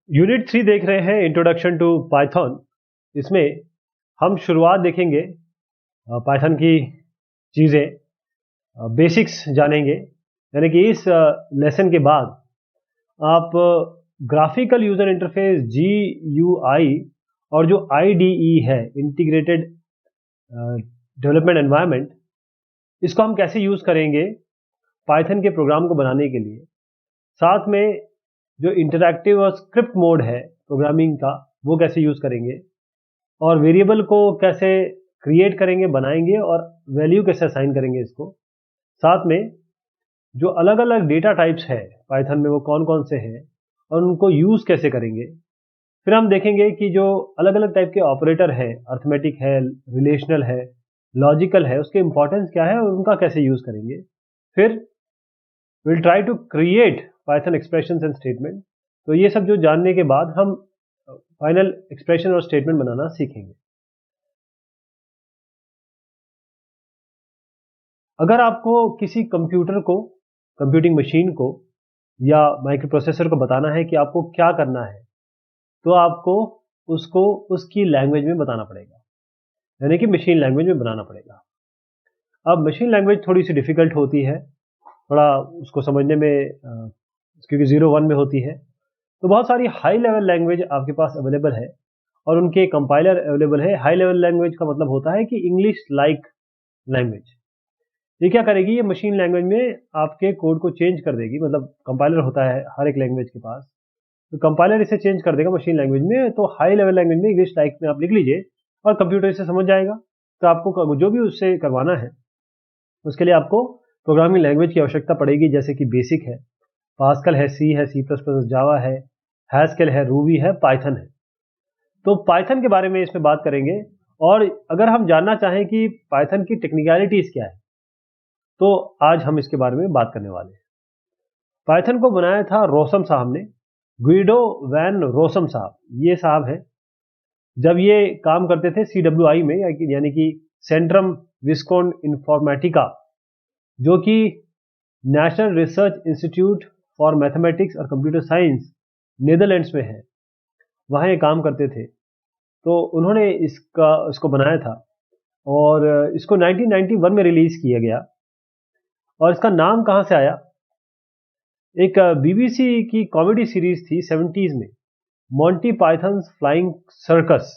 Unit 3 देख रहे हैं, इंट्रोडक्शन टू पाइथन। इसमें हम शुरुआत देखेंगे पाइथन की चीज़ें, बेसिक्स जानेंगे। यानी कि इस लेसन के बाद आप ग्राफिकल यूज़र इंटरफेस GUI और जो IDE है, इंटीग्रेटेड डेवलपमेंट एनवायरनमेंट, इसको हम कैसे यूज़ करेंगे पाइथन के प्रोग्राम को बनाने के लिए। साथ में जो इंटरैक्टिव और स्क्रिप्ट मोड है प्रोग्रामिंग का, वो कैसे यूज़ करेंगे, और वेरिएबल को कैसे क्रिएट करेंगे, बनाएंगे, और वैल्यू कैसे असाइन करेंगे इसको। साथ में जो अलग अलग डेटा टाइप्स है पाइथन में, वो कौन कौन से हैं और उनको यूज़ कैसे करेंगे। फिर हम देखेंगे कि जो अलग अलग टाइप के ऑपरेटर है, अर्थमेटिक है, रिलेशनल है, लॉजिकल है, उसके इंपॉर्टेंस क्या है और उनका कैसे यूज़ करेंगे। फिर will try to create Python expressions and statement. तो ये सब जो जानने के बाद हम फाइनल एक्सप्रेशन और स्टेटमेंट बनाना सीखेंगे। अगर आपको किसी कंप्यूटर को, कंप्यूटिंग मशीन को या माइक्रो प्रोसेसर को बताना है कि आपको क्या करना है, तो आपको उसको उसकी लैंग्वेज में बताना पड़ेगा, यानी कि मशीन लैंग्वेज में बनाना पड़ेगा। अब मशीन लैंग्वेज थोड़ी सी डिफ़िकल्ट होती है, थोड़ा उसको समझने में, क्योंकि 0-1 में होती है। तो बहुत सारी हाई लेवल लैंग्वेज आपके पास अवेलेबल है और उनके कंपाइलर अवेलेबल है। हाई लेवल लैंग्वेज का मतलब होता है कि इंग्लिश लाइक लैंग्वेज। ये क्या करेगी, ये मशीन लैंग्वेज में आपके कोड को चेंज कर देगी। मतलब कंपाइलर होता है हर एक लैंग्वेज के पास, तो कंपाइलर इसे चेंज कर देगा मशीन लैंग्वेज में। तो हाई लेवल लैंग्वेज में, इंग्लिश लाइक में आप लिख लीजिए और कंप्यूटर इसे समझ जाएगा। तो आपको जो भी उससे करवाना है, उसके लिए आपको प्रोग्रामिंग लैंग्वेज की आवश्यकता पड़ेगी, जैसे कि बेसिक है, पास्कल है, सी है, C++, जावा है, हैस्केल है, रूबी है, पाइथन है। तो पाइथन के बारे में इसमें बात करेंगे। और अगर हम जानना चाहें कि पाइथन की टेक्निकलिटीज़ क्या है, तो आज हम इसके बारे में बात करने वाले हैं। पाइथन को बनाया था रोसम साहब ने, ग्विडो वैन रोसम साहब, ये साहब हैं। जब ये काम करते थे CWI में, यानी कि सेंट्रम विस्कोन इन्फॉर्मेटिका, जो कि national research institute for mathematics और कंप्यूटर साइंस नीदरलैंड्स में है, वहाँ ये काम करते थे। तो उन्होंने इसको बनाया था और इसको 1991 में रिलीज़ किया गया। और इसका नाम कहाँ से आया, एक BBC की कॉमेडी सीरीज थी 70s में, मॉन्टी पाइथन्स फ्लाइंग सर्कस,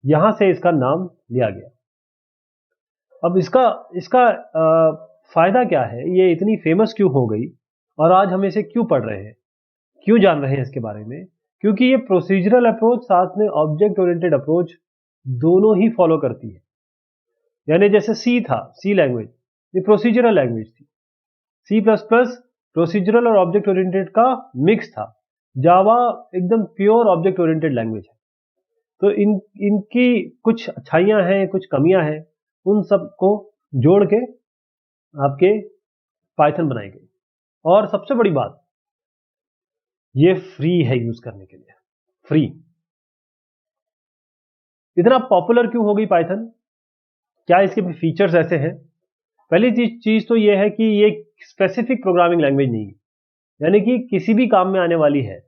यहाँ से इसका नाम लिया गया। अब इसका इसका फ़ायदा क्या है, ये इतनी फेमस क्यों हो गई और आज हम इसे क्यों पढ़ रहे हैं, क्यों जान रहे हैं इसके बारे में। क्योंकि ये प्रोसीजरल अप्रोच साथ में ऑब्जेक्ट ओरिएंटेड अप्रोच दोनों ही फॉलो करती है। यानी जैसे सी था, सी लैंग्वेज, ये प्रोसीजरल लैंग्वेज थी। C++ प्रोसीजरल और ऑब्जेक्ट ओरिएंटेड का मिक्स था। जावा एकदम प्योर ऑब्जेक्ट ओरिएंटेड लैंग्वेज है। तो इनकी कुछ अच्छाइयाँ हैं, कुछ कमियाँ हैं, उन सबको जोड़ के आपके पाइथन बनाई गई। और सबसे बड़ी बात, ये फ्री है यूज करने के लिए, फ्री। इतना पॉपुलर क्यों हो गई पाइथन, क्या इसके फीचर्स ऐसे हैं। पहली चीज तो ये है कि ये स्पेसिफिक प्रोग्रामिंग लैंग्वेज नहीं है, यानी कि किसी भी काम में आने वाली है,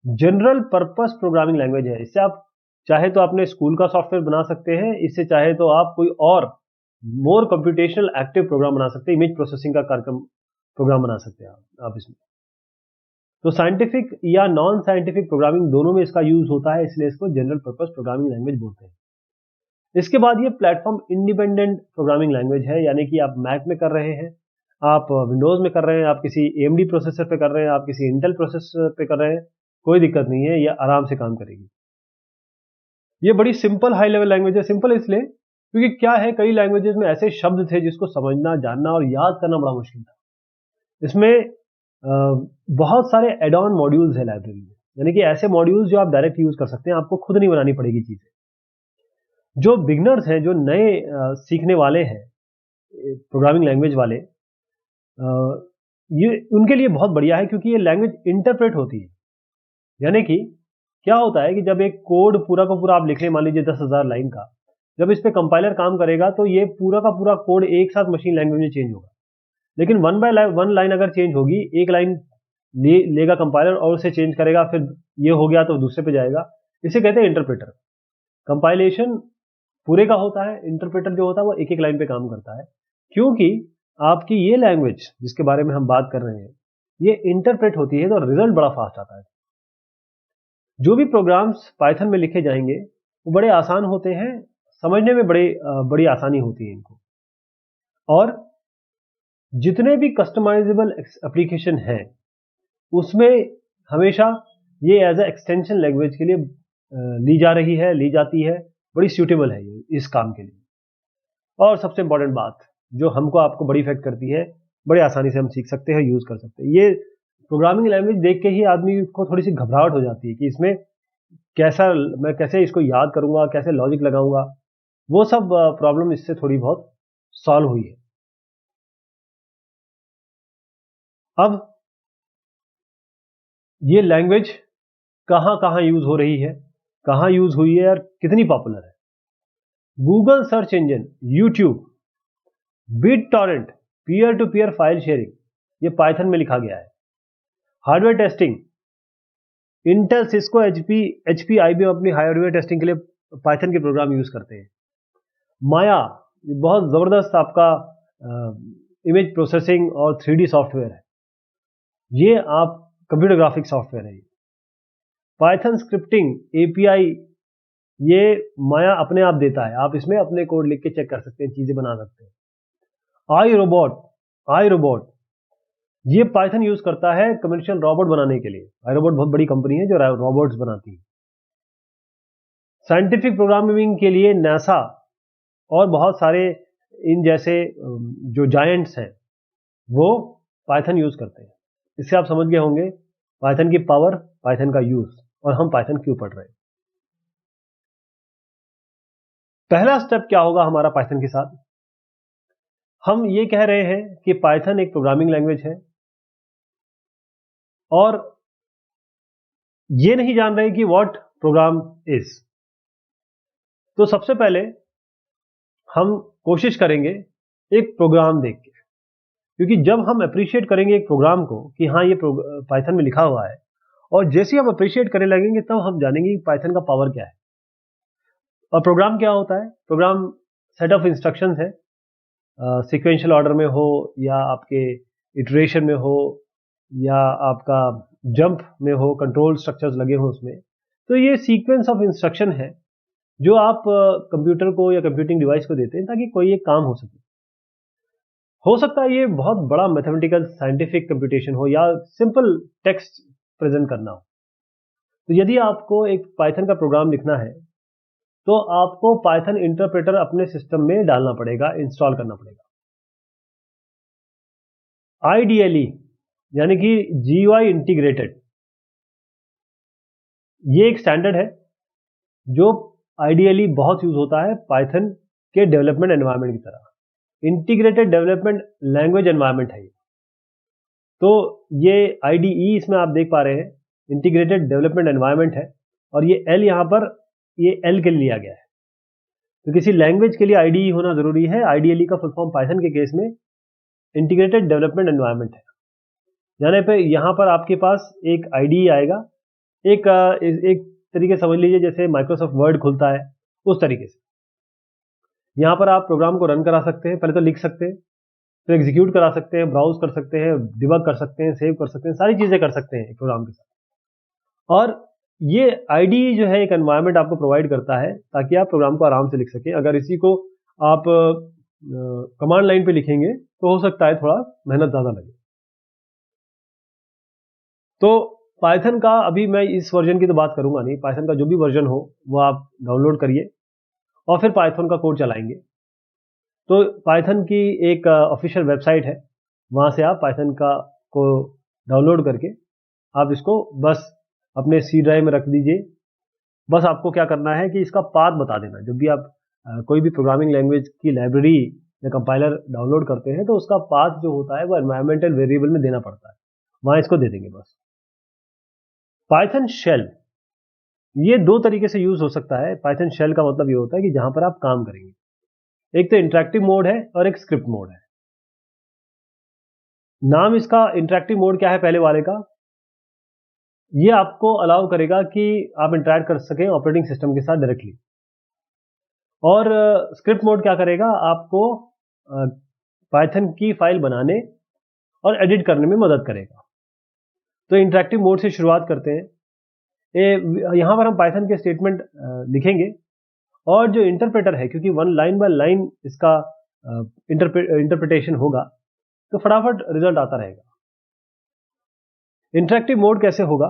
जनरल पर्पस प्रोग्रामिंग लैंग्वेज है। इससे आप चाहे तो अपने स्कूल का सॉफ्टवेयर बना सकते हैं, इससे चाहे तो आप कोई और मोर कंप्यूटेशनल एक्टिव प्रोग्राम बना सकते हैं, इमेज प्रोसेसिंग का कार्यक्रम प्रोग्राम बना सकते हैं आप इसमें। तो साइंटिफिक या नॉन साइंटिफिक प्रोग्रामिंग दोनों में इसका यूज होता है, इसलिए इसको जनरल पर्पस प्रोग्रामिंग लैंग्वेज बोलते हैं। इसके बाद ये प्लेटफॉर्म इंडिपेंडेंट प्रोग्रामिंग लैंग्वेज है, यानी कि आप मैक में कर रहे हैं, आप विंडोज में कर रहे हैं, आप किसी AMD प्रोसेसर पे कर रहे हैं, आप किसी इंटेल प्रोसेसर पे कर रहे हैं, कोई दिक्कत नहीं है, ये आराम से काम करेगी। ये बड़ी सिंपल हाई लेवल लैंग्वेज है। सिंपल इसलिए क्योंकि क्या है, कई लैंग्वेजेस में ऐसे शब्द थे जिसको समझना, जानना और याद करना बड़ा मुश्किल था। इसमें बहुत सारे एड ऑन मॉड्यूल्स है लाइब्रेरी में, यानी कि ऐसे मॉड्यूल्स जो आप डायरेक्ट यूज कर सकते हैं, आपको खुद नहीं बनानी पड़ेगी चीजें। जो बिगनर्स हैं, जो नए सीखने वाले हैं, प्रोग्रामिंग लैंग्वेज वाले, ये उनके लिए बहुत बढ़िया है, क्योंकि ये लैंग्वेज इंटरप्रेट होती है। यानी कि क्या होता है कि जब एक कोड पूरा का पूरा आप लिख लें, मान लीजिए 10,000 लाइन का, जब इस पे कंपाइलर काम करेगा तो ये पूरा का पूरा कोड एक साथ मशीन लैंग्वेज में चेंज होगा। लेकिन वन बाय वन लाइन अगर चेंज होगी, एक लाइन लेगा कंपाइलर और उसे चेंज करेगा, फिर ये हो गया तो दूसरे पे जाएगा, इसे कहते हैं इंटरप्रेटर। कंपाइलेशन पूरे का होता है, इंटरप्रेटर जो होता है वो एक एक लाइन पे काम करता है, क्योंकि आपकी ये लैंग्वेज जिसके बारे में हम बात कर रहे हैं ये इंटरप्रेट होती है तो रिजल्ट बड़ा फास्ट आता है। जो भी प्रोग्राम्स पाइथन में लिखे जाएंगे वो बड़े आसान होते हैं, समझने में बड़ी आसानी होती है इनको। और जितने भी कस्टमाइजेबल एप्लीकेशन हैं उसमें हमेशा ये एज ए एक्सटेंशन लैंग्वेज के लिए ली जाती है, बड़ी सूटेबल है ये इस काम के लिए। और सबसे इंपॉर्टेंट बात जो हमको आपको बड़ी इफेक्ट करती है, बड़े आसानी से हम सीख सकते हैं, यूज कर सकते हैं। ये प्रोग्रामिंग लैंग्वेज देख के ही आदमी को थोड़ी सी घबराहट हो जाती है कि इसमें मैं कैसे इसको याद करूंगा, कैसे लॉजिक लगाऊंगा, वो सब प्रॉब्लम इससे थोड़ी बहुत सॉल्व हुई है। अब ये लैंग्वेज कहां कहां यूज हो रही है, कहां यूज हुई है और कितनी पॉपुलर है? Google search engine, YouTube, BitTorrent, peer to peer file sharing, ये पाइथन में लिखा गया है। Hardware testing, Intel, Cisco, HP, IBM अपनी हार्डवेयर टेस्टिंग के लिए पाइथन के प्रोग्राम यूज करते हैं। माया, बहुत जबरदस्त आपका इमेज प्रोसेसिंग और 3D सॉफ्टवेयर है, ये आप कंप्यूटर ग्राफिक्स सॉफ्टवेयर है। पाइथन स्क्रिप्टिंग एपीआई, ये माया अपने आप देता है, आप इसमें अपने कोड लिख के चेक कर सकते हैं, चीजें बना सकते हैं। आई रोबोट, ये पाइथन यूज करता है कमर्शियल रोबोट बनाने के लिए। आई रोबोट बहुत बड़ी कंपनी है जो रोबोट्स बनाती है। साइंटिफिक प्रोग्रामिंग के लिए नासा और बहुत सारे इन जैसे जो जायंट्स हैं वो पाइथन यूज करते हैं। इससे आप समझ गए होंगे पाइथन की पावर, पाइथन का यूज और हम पाइथन क्यों पढ़ रहे हैं। पहला स्टेप क्या होगा हमारा पाइथन के साथ? हम ये कह रहे हैं कि पाइथन एक प्रोग्रामिंग लैंग्वेज है और ये नहीं जान रहे कि व्हाट प्रोग्राम इज। तो सबसे पहले हम कोशिश करेंगे एक प्रोग्राम देख के, क्योंकि जब हम अप्रिशिएट करेंगे एक प्रोग्राम को कि हाँ ये पाइथन में लिखा हुआ है, और जैसे ही हम अप्रिशिएट करने लगेंगे तब हम जानेंगे कि पाइथन का पावर क्या है। और प्रोग्राम क्या होता है? प्रोग्राम सेट ऑफ इंस्ट्रक्शंस है, सीक्वेंशियल ऑर्डर में हो या आपके इटरेशन में हो या आपका जंप में हो, कंट्रोल स्ट्रक्चर्स लगे हो उसमें। तो ये सीक्वेंस ऑफ इंस्ट्रक्शन है जो आप कंप्यूटर को या कंप्यूटिंग डिवाइस को देते हैं ताकि कोई एक काम हो सके। हो सकता है ये बहुत बड़ा मैथमेटिकल साइंटिफिक कंप्यूटेशन हो या सिंपल टेक्स्ट प्रेजेंट करना हो। तो यदि आपको एक पाइथन का प्रोग्राम लिखना है तो आपको पाइथन इंटरप्रेटर अपने सिस्टम में डालना पड़ेगा, इंस्टॉल करना पड़ेगा। आईडीएलई यानी कि जीयूआई इंटीग्रेटेड, ये एक स्टैंडर्ड है जो आईडीएलई बहुत यूज होता है पाइथन के डेवलपमेंट एनवायरनमेंट की तरह। इंटीग्रेटेड डेवलपमेंट लैंग्वेज एनवायरनमेंट है ये। तो ये आईडीई इसमें आप देख पा रहे हैं, इंटीग्रेटेड डेवलपमेंट एनवायरनमेंट है, और ये एल यहां पर ये एल के लिए लिया गया है। तो किसी लैंग्वेज के लिए आईडीई होना जरूरी है। आईडीएलई का फुल फॉर्म पाइथन के केस में इंटीग्रेटेड डेवलपमेंट एनवायरनमेंट है। यानी पे यहां पर आपके पास एक आईडीई आएगा, एक तरीके समझ लीजिए जैसे माइक्रोसॉफ्ट वर्ड खुलता है उस तरीके से। यहां पर आप प्रोग्राम को रन करा सकते हैं, पहले तो लिख सकते हैं, फिर एग्जीक्यूट करा सकते हैं, ब्राउज कर सकते हैं, डिबग कर सकते हैं, सेव कर सकते हैं, सारी चीजें कर सकते हैं प्रोग्राम के साथ। और ये आईडीई जो है एक एनवायरनमेंट आपको प्रोवाइड करता है ताकि आप प्रोग्राम को आराम से लिख सकें। अगर इसी को आप कमांड लाइन पे लिखेंगे तो हो सकता है थोड़ा मेहनत ज्यादा लगे। तो पाइथन का अभी मैं इस वर्जन की तो बात करूंगा नहीं, पाइथन का जो भी वर्जन हो वो आप डाउनलोड करिए और फिर पाइथन का कोड चलाएंगे। तो पाइथन की एक ऑफिशियल वेबसाइट है, वहां से आप पाइथन का को डाउनलोड करके आप इसको बस अपने सी ड्राइव में रख दीजिए। बस आपको क्या करना है कि इसका पाथ बता देना। जब भी आप कोई भी प्रोग्रामिंग लैंग्वेज की लाइब्रेरी या कंपाइलर डाउनलोड करते हैं तो उसका पाथ जो होता है वो एनवायरमेंटल वेरिएबल में देना पड़ता है, वहां इसको दे देंगे बस। पाइथन शेल, ये दो तरीके से यूज हो सकता है। पाइथन शेल का मतलब ये होता है कि जहां पर आप काम करेंगे, एक तो इंटरैक्टिव मोड है और एक स्क्रिप्ट मोड है। नाम इसका इंटरैक्टिव मोड क्या है पहले वाले का? ये आपको अलाउ करेगा कि आप इंटरैक्ट कर सकें ऑपरेटिंग सिस्टम के साथ डायरेक्टली। और स्क्रिप्ट मोड क्या करेगा, आपको पाइथन की फाइल बनाने और एडिट करने में मदद करेगा। तो इंटरैक्टिव मोड से शुरुआत करते हैं। यहाँ पर हम पाइथन के स्टेटमेंट लिखेंगे और जो इंटरप्रेटर है, क्योंकि वन लाइन बाय लाइन इसका इंटरप्रिटेशन होगा, तो फटाफट रिजल्ट आता रहेगा। इंटरैक्टिव मोड कैसे होगा,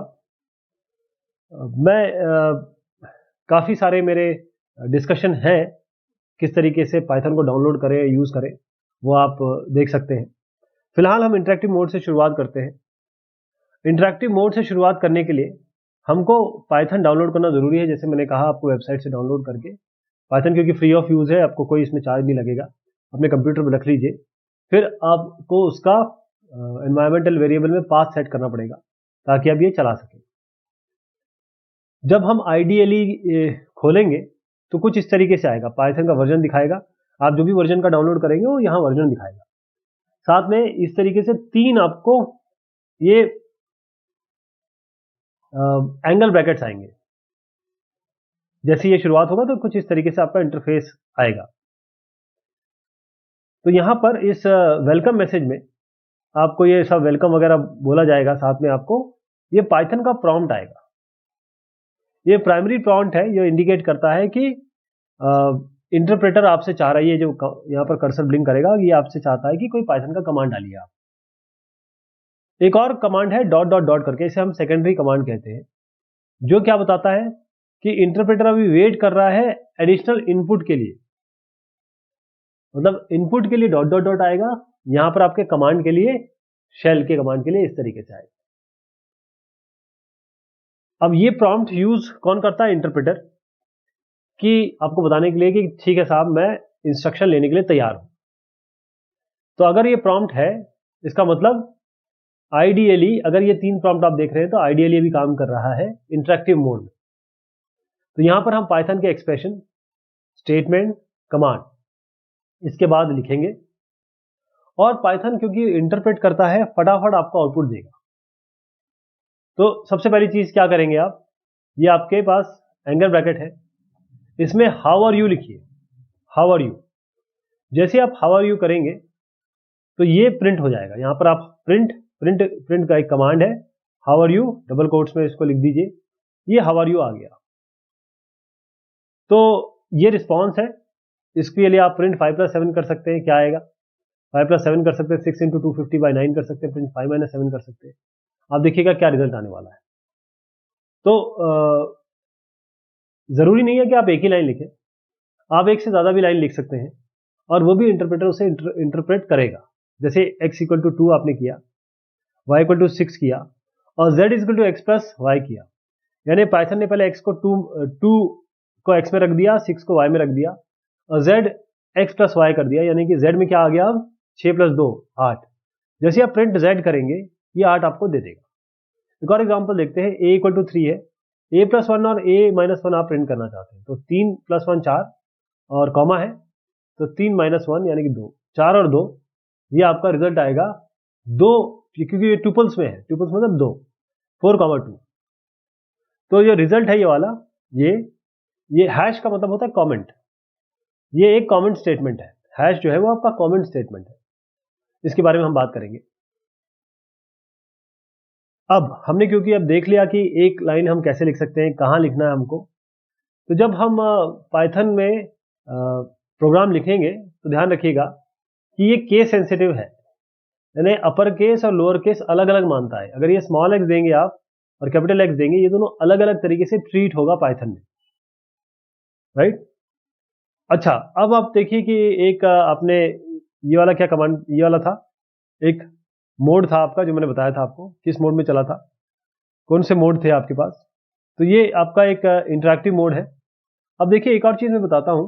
मैं काफ़ी सारे मेरे डिस्कशन हैं किस तरीके से पाइथन को डाउनलोड करें, यूज़ करें, वो आप देख सकते हैं। फिलहाल हम इंटरैक्टिव मोड से शुरुआत करते हैं। इंटरैक्टिव मोड से शुरुआत करने के लिए हमको पाइथन डाउनलोड करना ज़रूरी है। जैसे मैंने कहा, आपको वेबसाइट से डाउनलोड करके पाइथन, क्योंकि फ्री ऑफ यूज़ है, आपको कोई इसमें चार्ज नहीं लगेगा, अपने कंप्यूटर पर रख लीजिए। फिर आपको उसका एनवायरमेंटल वेरिएबल में पाथ सेट करना पड़ेगा ताकि आप ये चला सकें। जब हम आइडियली खोलेंगे तो कुछ इस तरीके से आएगा, पाइथन का वर्जन दिखाएगा। आप जो भी वर्जन का डाउनलोड करेंगे वो यहाँ वर्जन दिखाएगा। साथ में इस तरीके से 3 आपको ये एंगल ब्रैकेट्स आएंगे। जैसे ये शुरुआत होगा तो कुछ इस तरीके से आपका इंटरफेस आएगा। तो यहाँ पर इस वेलकम मैसेज में आपको ये सब वेलकम वगैरह बोला जाएगा। साथ में आपको ये पाइथन का प्रॉम्प्ट आएगा। ये प्राइमरी प्रॉम्प्ट है, ये इंडिकेट करता है कि इंटरप्रेटर आपसे चाह रही है, जो यहाँ पर कर्सर ब्लिंक करेगा, ये आपसे चाहता है कि कोई पाइथन का कमांड डालिए आप। एक और कमांड है डॉट डॉट डॉट करके, इसे हम सेकेंडरी कमांड कहते हैं, जो क्या बताता है कि इंटरप्रेटर अभी वेट कर रहा है एडिशनल इनपुट के लिए। मतलब इनपुट के लिए डॉट डॉट डॉट आएगा, यहां पर आपके कमांड के लिए, शेल के कमांड के लिए इस तरीके से आएगा। अब ये प्रॉम्प्ट यूज कौन करता है, इंटरप्रेटर, कि आपको बताने के लिए कि ठीक है साहब, मैं इंस्ट्रक्शन लेने के लिए तैयार हूं। तो अगर ये प्रॉम्प्ट है, इसका मतलब आइडियली, अगर ये 3 प्रॉम्प्ट आप देख रहे हैं तो आइडियली भी काम कर रहा है इंटरैक्टिव मोड में। तो यहां पर हम पाइथन के एक्सप्रेशन, स्टेटमेंट, कमांड इसके बाद लिखेंगे और पाइथन क्योंकि इंटरप्रेट करता है, फटाफट आपको आउटपुट देगा। तो सबसे पहली चीज क्या करेंगे आप, ये आपके पास एंगल ब्रैकेट है, इसमें हाउ आर यू लिखिए, हाउ आर यू। जैसे आप हाउ आर यू करेंगे तो ये प्रिंट हो जाएगा। यहां पर आप प्रिंट का एक कमांड है, how are you, double quotes में इसको लिख दीजिए, ये हाउ आर यू आ गया। तो ये रिस्पॉन्स है। इसके लिए आप प्रिंट 5+7 कर सकते हैं, क्या आएगा, 5+7 कर सकते हैं, 6 × 250/9 कर सकते हैं, प्रिंट 5 - 7 कर सकते हैं। आप देखिएगा क्या रिजल्ट आने वाला है। तो जरूरी नहीं है कि आप एक ही लाइन लिखें, आप एक से ज्यादा भी लाइन लिख सकते हैं और वो भी इंटरप्रेटर उसे इंटरप्रेट करेगा। जैसे x = 2 आपने किया, y = 6 किया और z = x + y किया। यानी पाइथन ने पहले x को 2 को x में रख दिया, 6 को y में रख दिया और z x + y कर दिया। यानी कि z में क्या आ गया, अब 6 + 2 8। जैसे आप प्रिंट z करेंगे, ये 8 आपको दे देगा। एक और एग्जांपल देखते हैं, a = 3 है, a + 1 और a - 1 आप प्रिंट करना चाहते हैं, तो 3 + 1 4 और कॉमा है, तो 3 - 1 यानी कि 2, 4 और 2, ये आपका रिजल्ट आएगा 2, क्योंकि ये ट्यूपल्स में है, ट्यूपल्स मतलब 2, 4, 2। तो ये रिजल्ट है ये वाला, ये हैश का मतलब होता है कमेंट, ये एक कमेंट स्टेटमेंट है। हैश जो है वो आपका कमेंट स्टेटमेंट है, इसके बारे में हम बात करेंगे। अब हमने क्योंकि अब देख लिया कि एक लाइन हम कैसे लिख सकते हैं, कहाँ लिखना है हमको, तो जब हम पाइथन में प्रोग्राम लिखेंगे तो ध्यान रखिएगा कि ये केस सेंसिटिव है, यानी अपर केस और लोअर केस अलग अलग मानता है। अगर ये स्मॉल एक्स देंगे आप और कैपिटल एक्स देंगे, ये दोनों अलग अलग तरीके से ट्रीट होगा पाइथन में, राइट। अच्छा, अब आप देखिए कि एक आपने ये वाला क्या कमांड, ये वाला था, एक मोड था आपका जो मैंने बताया था आपको, किस मोड में चला था, कौन से मोड थे आपके पास। तो ये आपका एक इंटरैक्टिव मोड है। अब देखिए एक और चीज मैं बताता हूं,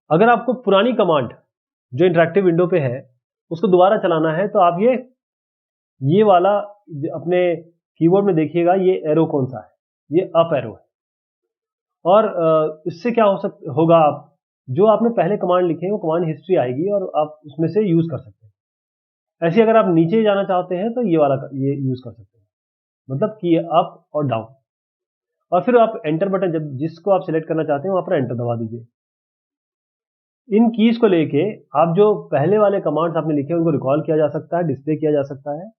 अगर आपको पुरानी कमांड जो इंटरैक्टिव विंडो पे है उसको दोबारा चलाना है, तो आप ये वाला अपने कीबोर्ड में देखिएगा, ये एरो कौन सा है, ये अप एरो है। और इससे क्या होगा, आप जो आपने पहले कमांड लिखे हैं वो कमांड हिस्ट्री आएगी और आप उसमें से यूज कर सकते हैं। ऐसे अगर आप नीचे जाना चाहते हैं तो ये वाला ये यूज कर सकते हैं, मतलब की अप और डाउन, और फिर आप एंटर बटन जब जिसको आप सिलेक्ट करना चाहते हैं वहां पर एंटर दबा दीजिए। इन कीज को लेके आप जो पहले वाले कमांड्स आपने लिखे उनको रिकॉल किया जा सकता है, डिस्प्ले किया जा सकता है,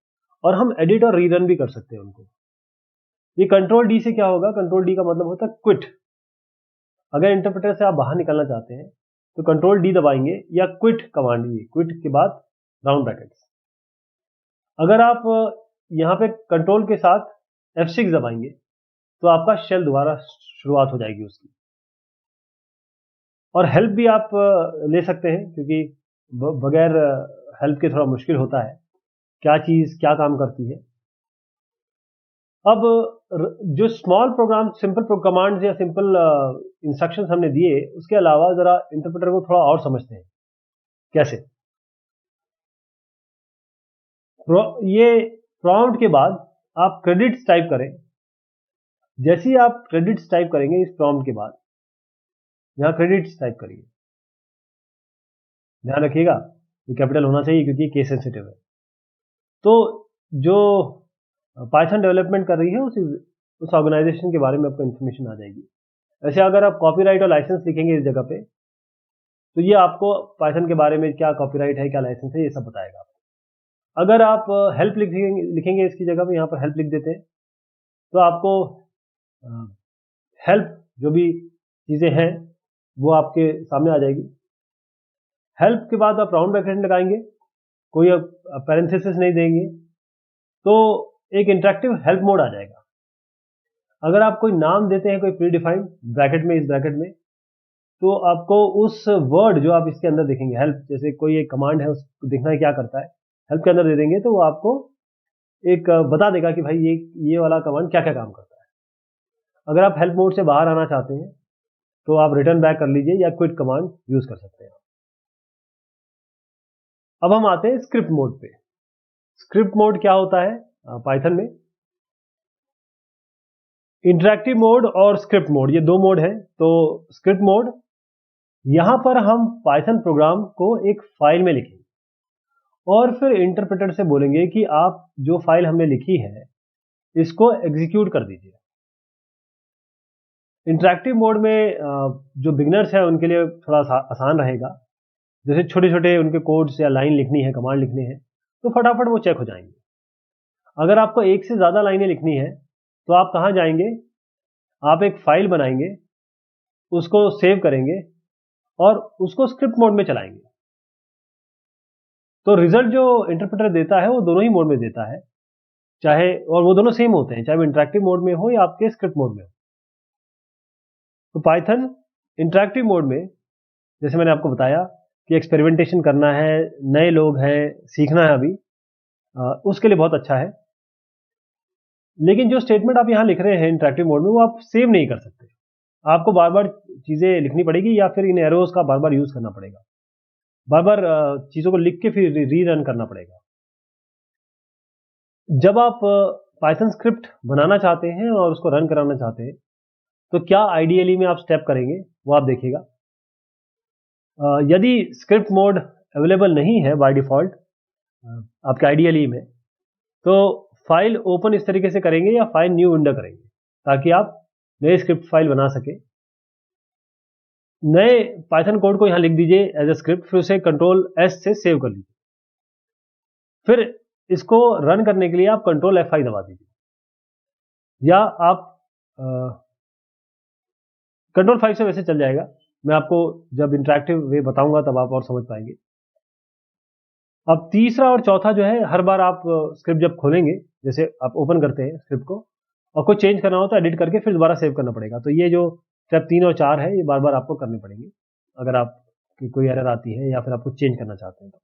और हम एडिट और रीरन भी कर सकते हैं उनको। ये कंट्रोल डी से क्या होगा, कंट्रोल डी का मतलब होता है क्विट। अगर इंटरप्रेटर से आप बाहर निकलना चाहते हैं तो कंट्रोल डी दबाएंगे, या क्विट कमांड, ये क्विट के बाद राउंड ब्रैकेट्स। अगर आप यहाँ पे कंट्रोल के साथ F6 दबाएंगे तो आपका शेल दोबारा शुरुआत हो जाएगी उसकी। और हेल्प भी आप ले सकते हैं, क्योंकि बगैर हेल्प के थोड़ा मुश्किल होता है क्या चीज क्या काम करती है। अब जो स्मॉल प्रोग्राम, सिंपल कमांड्स या सिंपल इंस्ट्रक्शंस हमने दिए, उसके अलावा जरा इंटरप्रेटर को थोड़ा और समझते हैं कैसे। ये प्रॉम्प्ट के बाद आप क्रेडिट्स टाइप करें। जैसे ही आप क्रेडिट्स टाइप करेंगे इस प्रॉम्प्ट के बाद, यहां क्रेडिट्स टाइप करिए, ध्यान रखिएगा ये कैपिटल होना चाहिए क्योंकि केस सेंसिटिव है। तो जो पाइथन डेवलपमेंट कर रही है उस ऑर्गेनाइजेशन के बारे में आपको इन्फॉर्मेशन आ जाएगी। ऐसे अगर आप कॉपीराइट और लाइसेंस लिखेंगे इस जगह पे, तो ये आपको पाइथन के बारे में क्या कॉपीराइट है क्या लाइसेंस है ये सब बताएगा आपको। अगर आप हेल्प लिखेंगे इसकी जगह पे, यहाँ पर हेल्प लिख देते हैं, तो आपको हेल्प जो भी चीजें हैं वो आपके सामने आ जाएगी। हेल्प के बाद आप राउंड ब्रैकेट लगाएंगे, कोई पैरेंथेसिस नहीं देंगे, तो एक इंटरेक्टिव हेल्प मोड आ जाएगा। अगर आप कोई नाम देते हैं कोई प्री डिफाइंड ब्रैकेट में, इस ब्रैकेट में, तो आपको उस वर्ड जो आप इसके अंदर देखेंगे, हेल्प जैसे कोई एक कमांड है उसको देखना है क्या करता है, हेल्प के अंदर दे देंगे तो वो आपको एक बता देगा कि भाई ये वाला कमांड क्या क्या काम करता है। अगर आप हेल्प मोड से बाहर आना चाहते हैं तो आप रिटर्न बैक कर लीजिए या क्विट कमांड यूज कर सकते हैं। अब हम आते हैं स्क्रिप्ट मोड पे। स्क्रिप्ट मोड क्या होता है पाइथन में? इंटरैक्टिव मोड और स्क्रिप्ट मोड, ये दो मोड है। तो स्क्रिप्ट मोड, यहां पर हम पाइथन प्रोग्राम को एक फाइल में लिखेंगे और फिर इंटरप्रेटर से बोलेंगे कि आप जो फाइल हमने लिखी है इसको एग्जीक्यूट कर दीजिए। इंटरैक्टिव मोड में जो बिगिनर्स हैं उनके लिए थोड़ा आसान रहेगा। जैसे छोटे छोटे उनके कोड्स या लाइन लिखनी है, कमांड लिखने हैं, तो फटाफट वो चेक हो जाएंगे। अगर आपको एक से ज़्यादा लाइनें लिखनी है तो आप कहाँ जाएंगे, आप एक फाइल बनाएंगे, उसको सेव करेंगे और उसको स्क्रिप्ट मोड में चलाएंगे। तो रिजल्ट जो इंटरप्रेटर देता है वो दोनों ही मोड में देता है, चाहे, और वो दोनों सेम होते हैं, चाहे वो इंटरैक्टिव मोड में हो या आपके स्क्रिप्ट मोड में हो। तो पाइथन इंटरैक्टिव मोड में, जैसे मैंने आपको बताया कि एक्सपेरिमेंटेशन करना है, नए लोग हैं, सीखना है अभी, उसके लिए बहुत अच्छा है। लेकिन जो स्टेटमेंट आप यहाँ लिख रहे हैं इंटरैक्टिव मोड में, वो आप सेव नहीं कर सकते। आपको बार बार चीज़ें लिखनी पड़ेगी या फिर इन एरोज का बार बार यूज करना पड़ेगा, बार बार चीज़ों को लिख के फिर रीरन करना पड़ेगा। जब आप पाइथन स्क्रिप्ट बनाना चाहते हैं और उसको रन कराना चाहते हैं तो क्या आइडियली में आप स्टेप करेंगे वो आप देखिएगा। यदि स्क्रिप्ट मोड अवेलेबल नहीं है बाय डिफॉल्ट आपके आइडियली में, तो फाइल ओपन इस तरीके से करेंगे या फाइल न्यू विंडो करेंगे ताकि आप नए स्क्रिप्ट फाइल बना सके। नए पाइथन कोड को यहां लिख दीजिए एज ए स्क्रिप्ट, फिर उसे कंट्रोल S से सेव कर लीजिए। फिर इसको रन करने के लिए आप कंट्रोल F5 दबा दीजिए, या आप कंट्रोल 5 से वैसे चल जाएगा, मैं आपको जब इंटरैक्टिव वे बताऊंगा तब आप और समझ पाएंगे। अब तीसरा और चौथा जो है, हर बार आप स्क्रिप्ट जब खोलेंगे, जैसे आप ओपन करते हैं स्क्रिप्ट को और कुछ चेंज करना हो तो एडिट करके फिर दोबारा सेव करना पड़ेगा। तो ये जो स्टेप 3 और 4 है ये बार बार आपको करने पड़ेंगे अगर आप कोई एरर आती है या फिर आप कुछ चेंज करना चाहते हैं तो।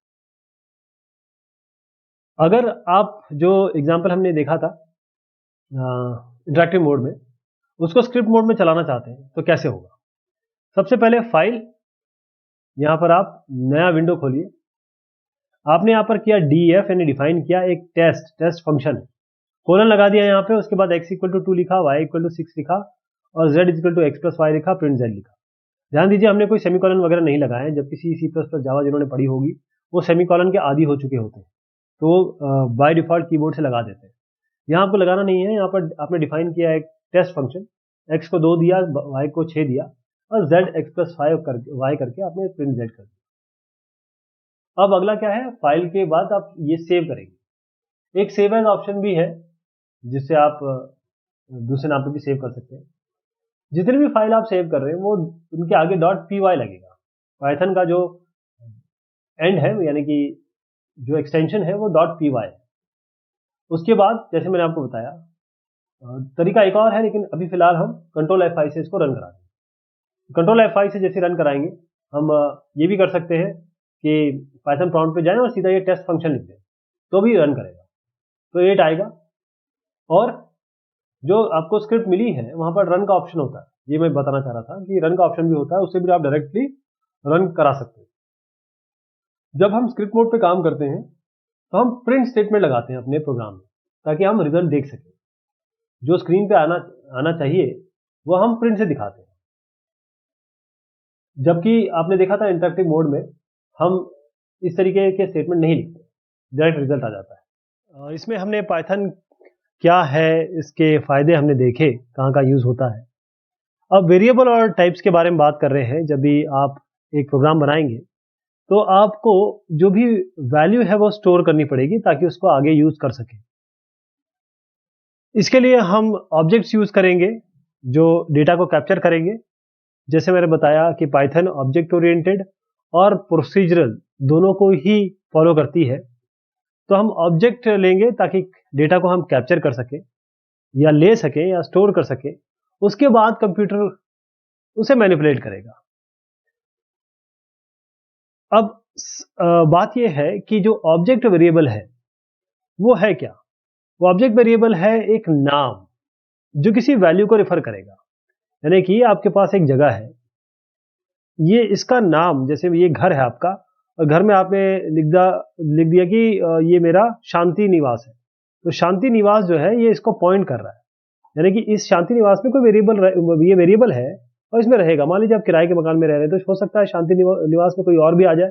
अगर आप जो एग्जाम्पल हमने देखा था इंटरैक्टिव मोड में, उसको स्क्रिप्ट मोड में चलाना चाहते हैं तो कैसे होगा? सबसे पहले फाइल, यहां पर आप नया विंडो खोलिए। आपने यहां पर किया df, यानी डिफाइन किया एक टेस्ट फंक्शन, कोलन लगा दिया यहाँ पे, उसके बाद x = 2 लिखा, y = 6 लिखा और z = x + y लिखा, प्रिंट z लिखा। ध्यान दीजिए हमने कोई सेमीकोलन वगैरह नहीं लगाए हैं, जबकि C++ जावा जिन्होंने पढ़ी होगी वो सेमीकोलन के आदी हो चुके होते हैं। तो बाय डिफ़ॉल्ट कीबोर्ड से लगा देते हैं। यहाँ आपको लगाना नहीं है, यहाँ पर आपने डिफाइन किया एक टेस्ट फंक्शन, x को 2 दिया, y को 6 दिया और z x प्लस 5 y करके आपने प्रिंट z कर दिया। अब अगला क्या है, फाइल के बाद आप ये सेव करेंगे। एक सेव एज ऑप्शन भी है जिससे आप दूसरे नाम पे भी सेव कर सकते हैं। जितनी भी फाइल आप सेव कर रहे हैं वो उनके आगे .py लगेगा। पाइथन का जो एंड है यानी कि जो एक्सटेंशन है वो .py है। उसके बाद जैसे मैंने आपको बताया तरीका एक और है, लेकिन अभी फिलहाल हम कंट्रोल F5 से इसको रन करा देंगे। कंट्रोल F5 से जैसे रन कराएंगे हम ये भी कर सकते हैं कि पाइथन प्रॉम्प्ट पे जाएं और सीधा ये टेस्ट फंक्शन लिख दें तो भी रन करेगा, तो 8 आएगा। और जो आपको स्क्रिप्ट मिली है वहां पर रन का ऑप्शन होता है, ये मैं बताना चाह रहा था कि रन का ऑप्शन भी होता है, उससे भी आप डायरेक्टली रन करा सकते हैं। जब हम स्क्रिप्ट मोड पे काम करते हैं तो हम प्रिंट स्टेटमेंट लगाते हैं अपने प्रोग्राम में ताकि हम रिजल्ट देख सकें। जो स्क्रीन पे आना चाहिए वो हम प्रिंट से दिखाते हैं, जबकि आपने देखा था इंटरेक्टिव मोड में हम इस तरीके के स्टेटमेंट नहीं लिखते, डायरेक्ट रिजल्ट आ जाता है। इसमें हमने पाइथन क्या है, इसके फायदे हमने देखे, कहाँ का यूज होता है। अब वेरिएबल और टाइप्स के बारे में बात कर रहे हैं। जब भी आप एक प्रोग्राम बनाएंगे तो आपको जो भी वैल्यू है वो स्टोर करनी पड़ेगी ताकि उसको आगे यूज कर सके। इसके लिए हम ऑब्जेक्ट्स यूज करेंगे जो डेटा को कैप्चर करेंगे। जैसे मैंने बताया कि पाइथन ऑब्जेक्ट ओरिएंटेड और प्रोसीजरल दोनों को ही फॉलो करती है, तो हम ऑब्जेक्ट लेंगे ताकि डेटा को हम कैप्चर कर सके या ले सके या स्टोर कर सके। उसके बाद कंप्यूटर उसे मैनिपुलेट करेगा। अब बात यह है कि जो ऑब्जेक्ट वेरिएबल है वो है क्या? वो ऑब्जेक्ट वेरिएबल है एक नाम जो किसी वैल्यू को रेफर करेगा। यानी कि आपके पास एक जगह है, ये इसका नाम, जैसे ये घर है आपका और घर में आपने लिख दिया कि ये मेरा शांति निवास है, तो शांति निवास जो है ये इसको पॉइंट कर रहा है। यानी कि इस शांति निवास में कोई वेरिएबल, ये वेरिएबल है और इसमें रहेगा। मान लीजिए आप किराए के मकान में रह रहे हैं तो हो सकता है शांति निवास में कोई और भी आ जाए,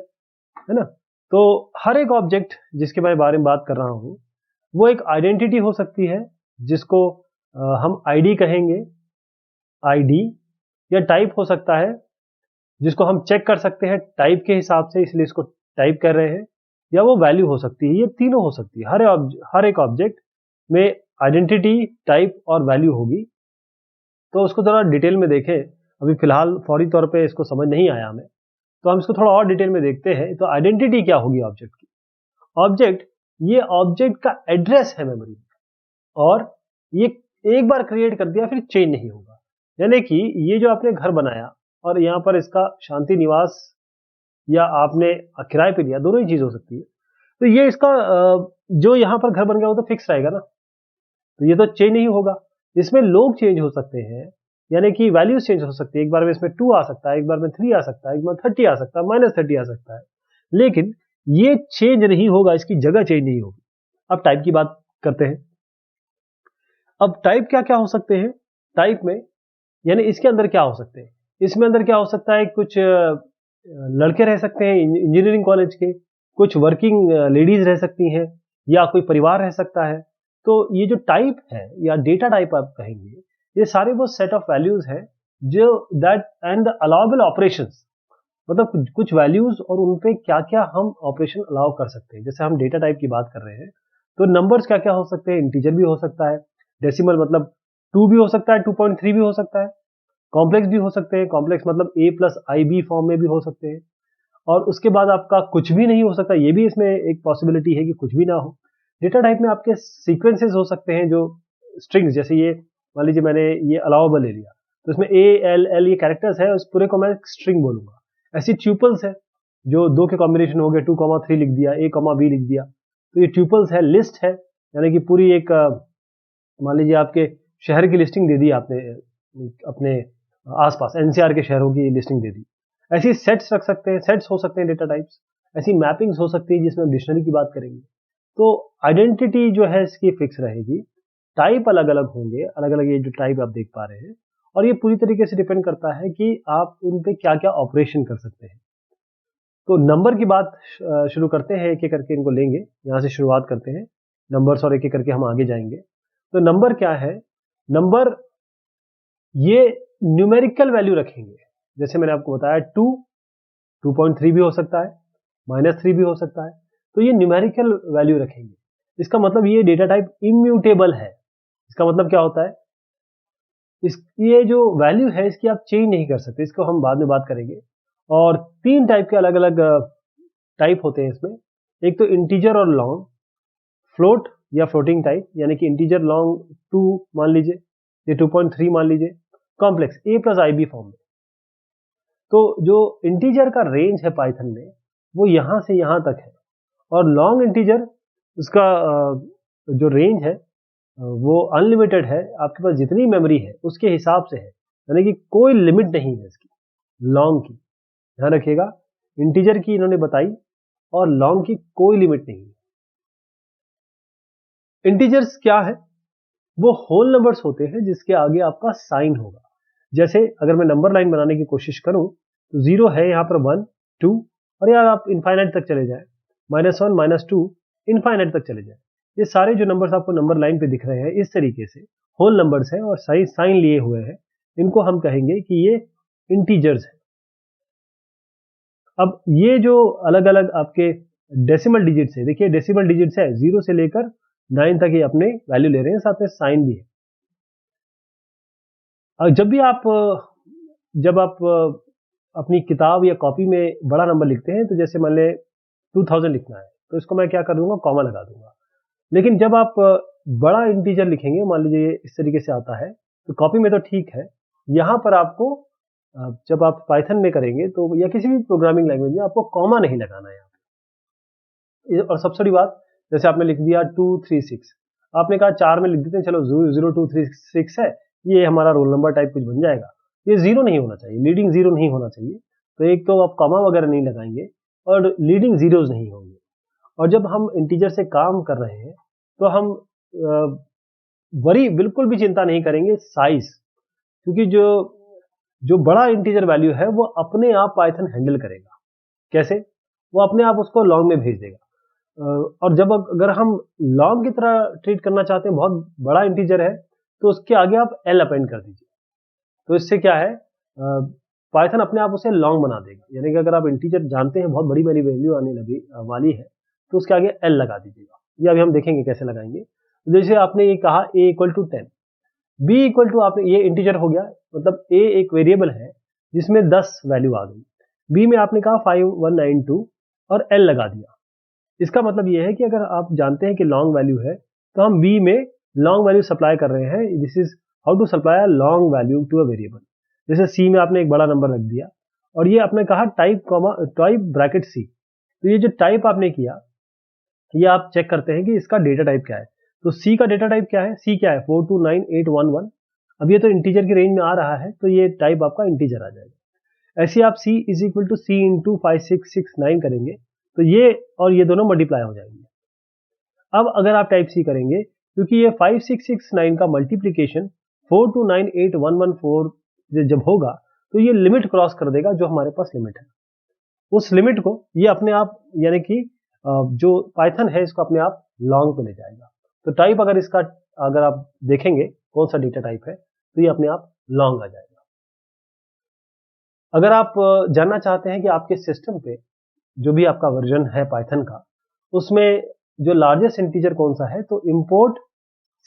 है ना। तो हर एक ऑब्जेक्ट जिसके मैं बारे में बात कर रहा हूं वो एक आइडेंटिटी हो सकती है जिसको हम आईडी कहेंगे, आईडी, या टाइप हो सकता है जिसको हम चेक कर सकते हैं टाइप के हिसाब से, इसलिए इसको टाइप कर रहे हैं, या वो वैल्यू हो सकती है। ये तीनों हो सकती है। हर एक ऑब्जेक्ट में आइडेंटिटी, टाइप और वैल्यू होगी। तो उसको थोड़ा डिटेल में देखें। अभी फिलहाल फौरी तौर पे इसको समझ नहीं आया हमें, तो हम इसको थोड़ा और डिटेल में देखते हैं। तो आइडेंटिटी क्या होगी ऑब्जेक्ट की? ऑब्जेक्ट, ये ऑब्जेक्ट का एड्रेस है मेमोरी में, और ये एक बार क्रिएट कर दिया फिर चेंज नहीं होगा। यानी कि ये जो आपने घर बनाया और यहाँ पर इसका शांति निवास या आपने किराए पे लिया, दोनों ही चीज हो सकती है। तो ये इसका जो यहाँ पर घर बन गया वो तो फिक्स रहेगा ना, तो ये तो चेंज नहीं होगा। इसमें लोग चेंज हो सकते हैं, यानी कि वैल्यूज चेंज हो सकती है। एक बार में इसमें 2 आ सकता है, एक बार में 3 आ सकता है, एक बार 30 आ सकता है, -30 आ सकता है, लेकिन ये चेंज नहीं होगा, इसकी जगह चेंज नहीं होगी। अब टाइप की बात करते हैं। अब टाइप क्या क्या हो सकते हैं टाइप में, यानी इसके अंदर क्या हो सकते हैं? इसमें अंदर क्या हो सकता है? कुछ लड़के रह सकते हैं इंजीनियरिंग कॉलेज के, कुछ वर्किंग लेडीज रह सकती हैं, या कोई परिवार रह सकता है। तो ये जो टाइप है या डेटा टाइप आप कहेंगे, ये सारे वो सेट ऑफ वैल्यूज हैं जो दैट एंड अलाउबल ऑपरेशंस, मतलब कुछ वैल्यूज और उन पे क्या क्या हम ऑपरेशन अलाउ कर सकते हैं। जैसे हम डेटा टाइप की बात कर रहे हैं तो नंबर्स क्या क्या हो सकते हैं? इंटीजर भी हो सकता है, डेसिमल मतलब 2 भी हो सकता है, 2.3 भी हो सकता है, कॉम्प्लेक्स भी हो सकते हैं, कॉम्प्लेक्स मतलब a+ib फॉर्म में भी हो सकते हैं, और उसके बाद आपका कुछ भी नहीं हो सकता। ये भी इसमें एक पॉसिबिलिटी है कि कुछ भी ना हो। डेटा टाइप में आपके सीक्वेंसेस हो सकते हैं, जो स्ट्रिंग्स, जैसे ये मान लीजिए मैंने ये अलाउबल ले लिया तो इसमें a, l, l ये कैरेक्टर्स है, उस पूरे को मैं स्ट्रिंग बोलूंगा। ऐसी ट्यूपल्स है जो 2 के कॉम्बिनेशन हो गए, 2, 3 लिख दिया, a, b लिख दिया, तो ये ट्यूपल्स है। लिस्ट है, यानी कि पूरी एक मान लीजिए आपके शहर की लिस्टिंग दे दी आपने, अपने आसपास एनसीआर के शहरों की लिस्टिंग दे दी। ऐसी सेट्स रख सकते हैं, सेट्स हो सकते हैं डेटा टाइप्स। ऐसी मैपिंग्स हो सकती है जिसमें हम डिक्शनरी की बात करेंगे। तो आइडेंटिटी जो है इसकी फिक्स रहेगी, टाइप अलग अलग होंगे, अलग अलग ये जो टाइप आप देख पा रहे हैं, और ये पूरी तरीके से डिपेंड करता है कि आप उन पे क्या क्या ऑपरेशन कर सकते हैं। तो नंबर की बात शुरू करते हैं, एक एक करके इनको लेंगे, यहाँ से शुरुआत करते हैं नंबर्स और एक एक करके हम आगे जाएंगे। तो नंबर क्या है? नंबर ये न्यूमेरिकल वैल्यू रखेंगे। जैसे मैंने आपको बताया 2.3 भी हो सकता है, -3 भी हो सकता है, तो ये न्यूमेरिकल वैल्यू रखेंगे। इसका मतलब ये डेटा टाइप इम्यूटेबल है। इसका मतलब क्या होता है? ये जो वैल्यू है इसकी आप चेंज नहीं कर सकते, इसको हम बाद में बात करेंगे। और 3 टाइप के अलग अलग टाइप होते हैं इसमें। एक तो इंटीजर और लॉन्ग, फ्लोट या फ्लोटिंग टाइप, यानी कि इंटीजर लॉन्ग 2 मान लीजिए, ये 2.3 मान लीजिए, कॉम्प्लेक्स A+IB फॉर्म में। तो जो इंटीजर का रेंज है पाइथन में वो यहां से यहां तक है, और लॉन्ग इंटीजर उसका जो रेंज है वो अनलिमिटेड है, आपके पास जितनी मेमोरी है उसके हिसाब से है, यानी कि कोई लिमिट नहीं है इसकी लॉन्ग की। ध्यान रखिएगा, इंटीजर की इन्होंने बताई और लॉन्ग की कोई लिमिट नहीं है। इंटीजर्स क्या है? वो होल नंबर्स होते हैं जिसके आगे आपका साइन होगा। जैसे अगर मैं नंबर लाइन बनाने की कोशिश करूं तो 0 है यहाँ पर, 1 2, और यार आप इनफाइनाइट तक चले जाए, -1 -2 इनफाइनाइट तक चले जाए, ये सारे जो नंबर्स आपको नंबर लाइन पे दिख रहे हैं इस तरीके से होल नंबर्स हैं और साइन लिए हुए हैं, इनको हम कहेंगे कि ये इंटीजर्स है। अब ये जो अलग अलग आपके डेसिमल डिजिट्स है, देखिए डेसिमल डिजिट्स है 0 से लेकर 9 तक ये अपने वैल्यू ले रहे हैं, साथ में साइन भी है। जब आप अपनी किताब या कॉपी में बड़ा नंबर लिखते हैं, तो जैसे मान लें 2000 लिखना है तो इसको मैं क्या कर दूंगा, कॉमा लगा दूंगा। लेकिन जब आप बड़ा इंटीजर लिखेंगे, मान लीजिए इस तरीके से आता है, तो कॉपी में तो ठीक है, यहाँ पर आपको जब आप पाइथन में करेंगे तो या किसी भी प्रोग्रामिंग लैंग्वेज में आपको कॉमा नहीं लगाना है यहाँ पे। और सबसे बड़ी बात, जैसे आपने लिख दिया 236, आपने कहा 4 में लिख देते हैं, चलो 0236 है, ये हमारा रोल नंबर टाइप कुछ बन जाएगा। ये 0 नहीं होना चाहिए, लीडिंग 0 नहीं होना चाहिए। तो एक तो आप कॉमा वगैरह नहीं लगाएंगे और लीडिंग जीरोज नहीं होंगे। और जब हम इंटीजर से काम कर रहे हैं तो हम बिल्कुल भी चिंता नहीं करेंगे साइज, क्योंकि जो बड़ा इंटीजर वैल्यू है वो अपने आप पाइथन हैंडल करेगा। कैसे? वो अपने आप उसको लॉन्ग में भेज देगा। और जब अगर हम लॉन्ग की तरह ट्रीट करना चाहते हैं, बहुत बड़ा इंटीजर है, तो उसके आगे आप एल अपेंड कर दीजिए, तो इससे क्या है, पाइथन अपने आप उसे लॉन्ग बना देगा। यानी कि अगर आप इंटीजर जानते हैं बहुत बड़ी बड़ी वैल्यू आने लगी वाली है, तो उसके आगे एल लगा दीजिएगा। ये अभी हम देखेंगे कैसे लगाएंगे। जैसे आपने ये कहा a = 10, b = आपने ये इंटीजर हो गया, मतलब a एक वेरिएबल है जिसमें 10 वैल्यू आ गई, b में आपने कहा 5192 और l लगा दिया। इसका मतलब ये है कि अगर आप जानते हैं कि लॉन्ग वैल्यू है तो हम b में लॉन्ग वैल्यू सप्लाई कर रहे हैं। This is how to supply a long value to a variable. जैसे c में आपने एक बड़ा नंबर रख दिया और ये आपने कहा टाइप ब्रैकेट c, तो ये जो टाइप आपने किया ये आप चेक करते हैं कि इसका डेटा टाइप क्या है। तो C का डेटा टाइप क्या है? C क्या है? 429811। अब ये तो इंटीजर की रेंज में आ रहा है, तो ये टाइप आपका इंटीजर आ जाएगा। ऐसे आप C = C × 5669 करेंगे तो ये और ये दोनों मल्टीप्लाई हो जाएंगे। अब अगर आप टाइप C करेंगे, क्योंकि ये 5669 का मल्टीप्लीकेशन 42981114 जब होगा तो ये लिमिट क्रॉस कर देगा, जो हमारे पास लिमिट है। उस लिमिट को ये अपने आप, यानी कि जो पाइथन है इसको अपने आप लॉन्ग पे ले जाएगा। तो टाइप अगर आप देखेंगे कौन सा डेटा टाइप है, तो ये अपने आप लॉन्ग आ जाएगा। अगर आप जानना चाहते हैं कि आपके सिस्टम पे जो भी आपका वर्जन है पाइथन का, उसमें जो लार्जेस्ट इंटीजर कौन सा है, तो इंपोर्ट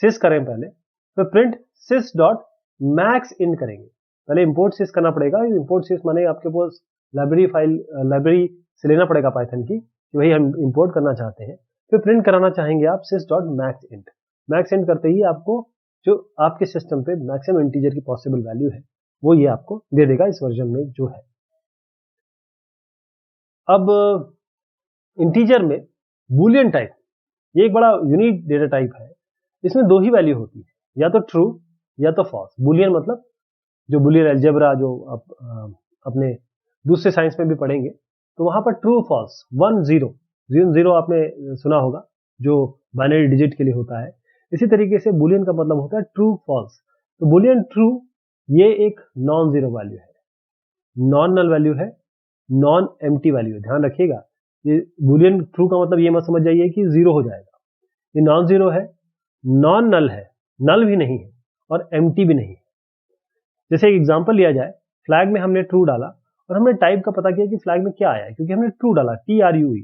sys करें पहले, फिर प्रिंट sys.maxint करेंगे। पहले इंपोर्ट sys करना पड़ेगा। इंपोर्ट sys माने आपके पास लाइब्रेरी से लेना पड़ेगा पाइथन की, वही हम इंपोर्ट करना चाहते हैं। फिर प्रिंट कराना चाहेंगे आप sys.maxint। maxint करते ही आपको जो आपके सिस्टम पे मैक्सिमम इंटीजर की पॉसिबल वैल्यू है वो ये आपको दे देगा इस वर्जन में जो है। अब इंटीजर में बूलियन टाइप, ये एक बड़ा यूनिक डेटा टाइप है। इसमें 2 ही वैल्यू होती है, या तो ट्रू या तो फॉल्स। बूलियन मतलब जो बूलियन अलजेब्रा जो आप अपने दूसरे साइंस में भी पढ़ेंगे, तो वहां पर ट्रू फॉल्स 1 0 आपने सुना होगा, जो बाइनरी डिजिट के लिए होता है। इसी तरीके से बूलियन का मतलब होता है ट्रू फॉल्स। तो बूलियन ट्रू ये एक नॉन जीरो वैल्यू है, नॉन नल वैल्यू है, नॉन एम्प्टी वैल्यू है, ध्यान रखिएगा। ये बूलियन ट्रू का मतलब ये मत समझ जाइए कि जीरो हो जाएगा, ये नॉन जीरो है, नॉन नल है, नल भी नहीं है और एम्प्टी भी नहीं है। जैसे एक एग्जांपल लिया जाए, फ्लैग में हमने ट्रू डाला और हमने टाइप का पता किया कि फ्लैग में क्या आया है, क्योंकि हमने ट्रू डाला, TRU।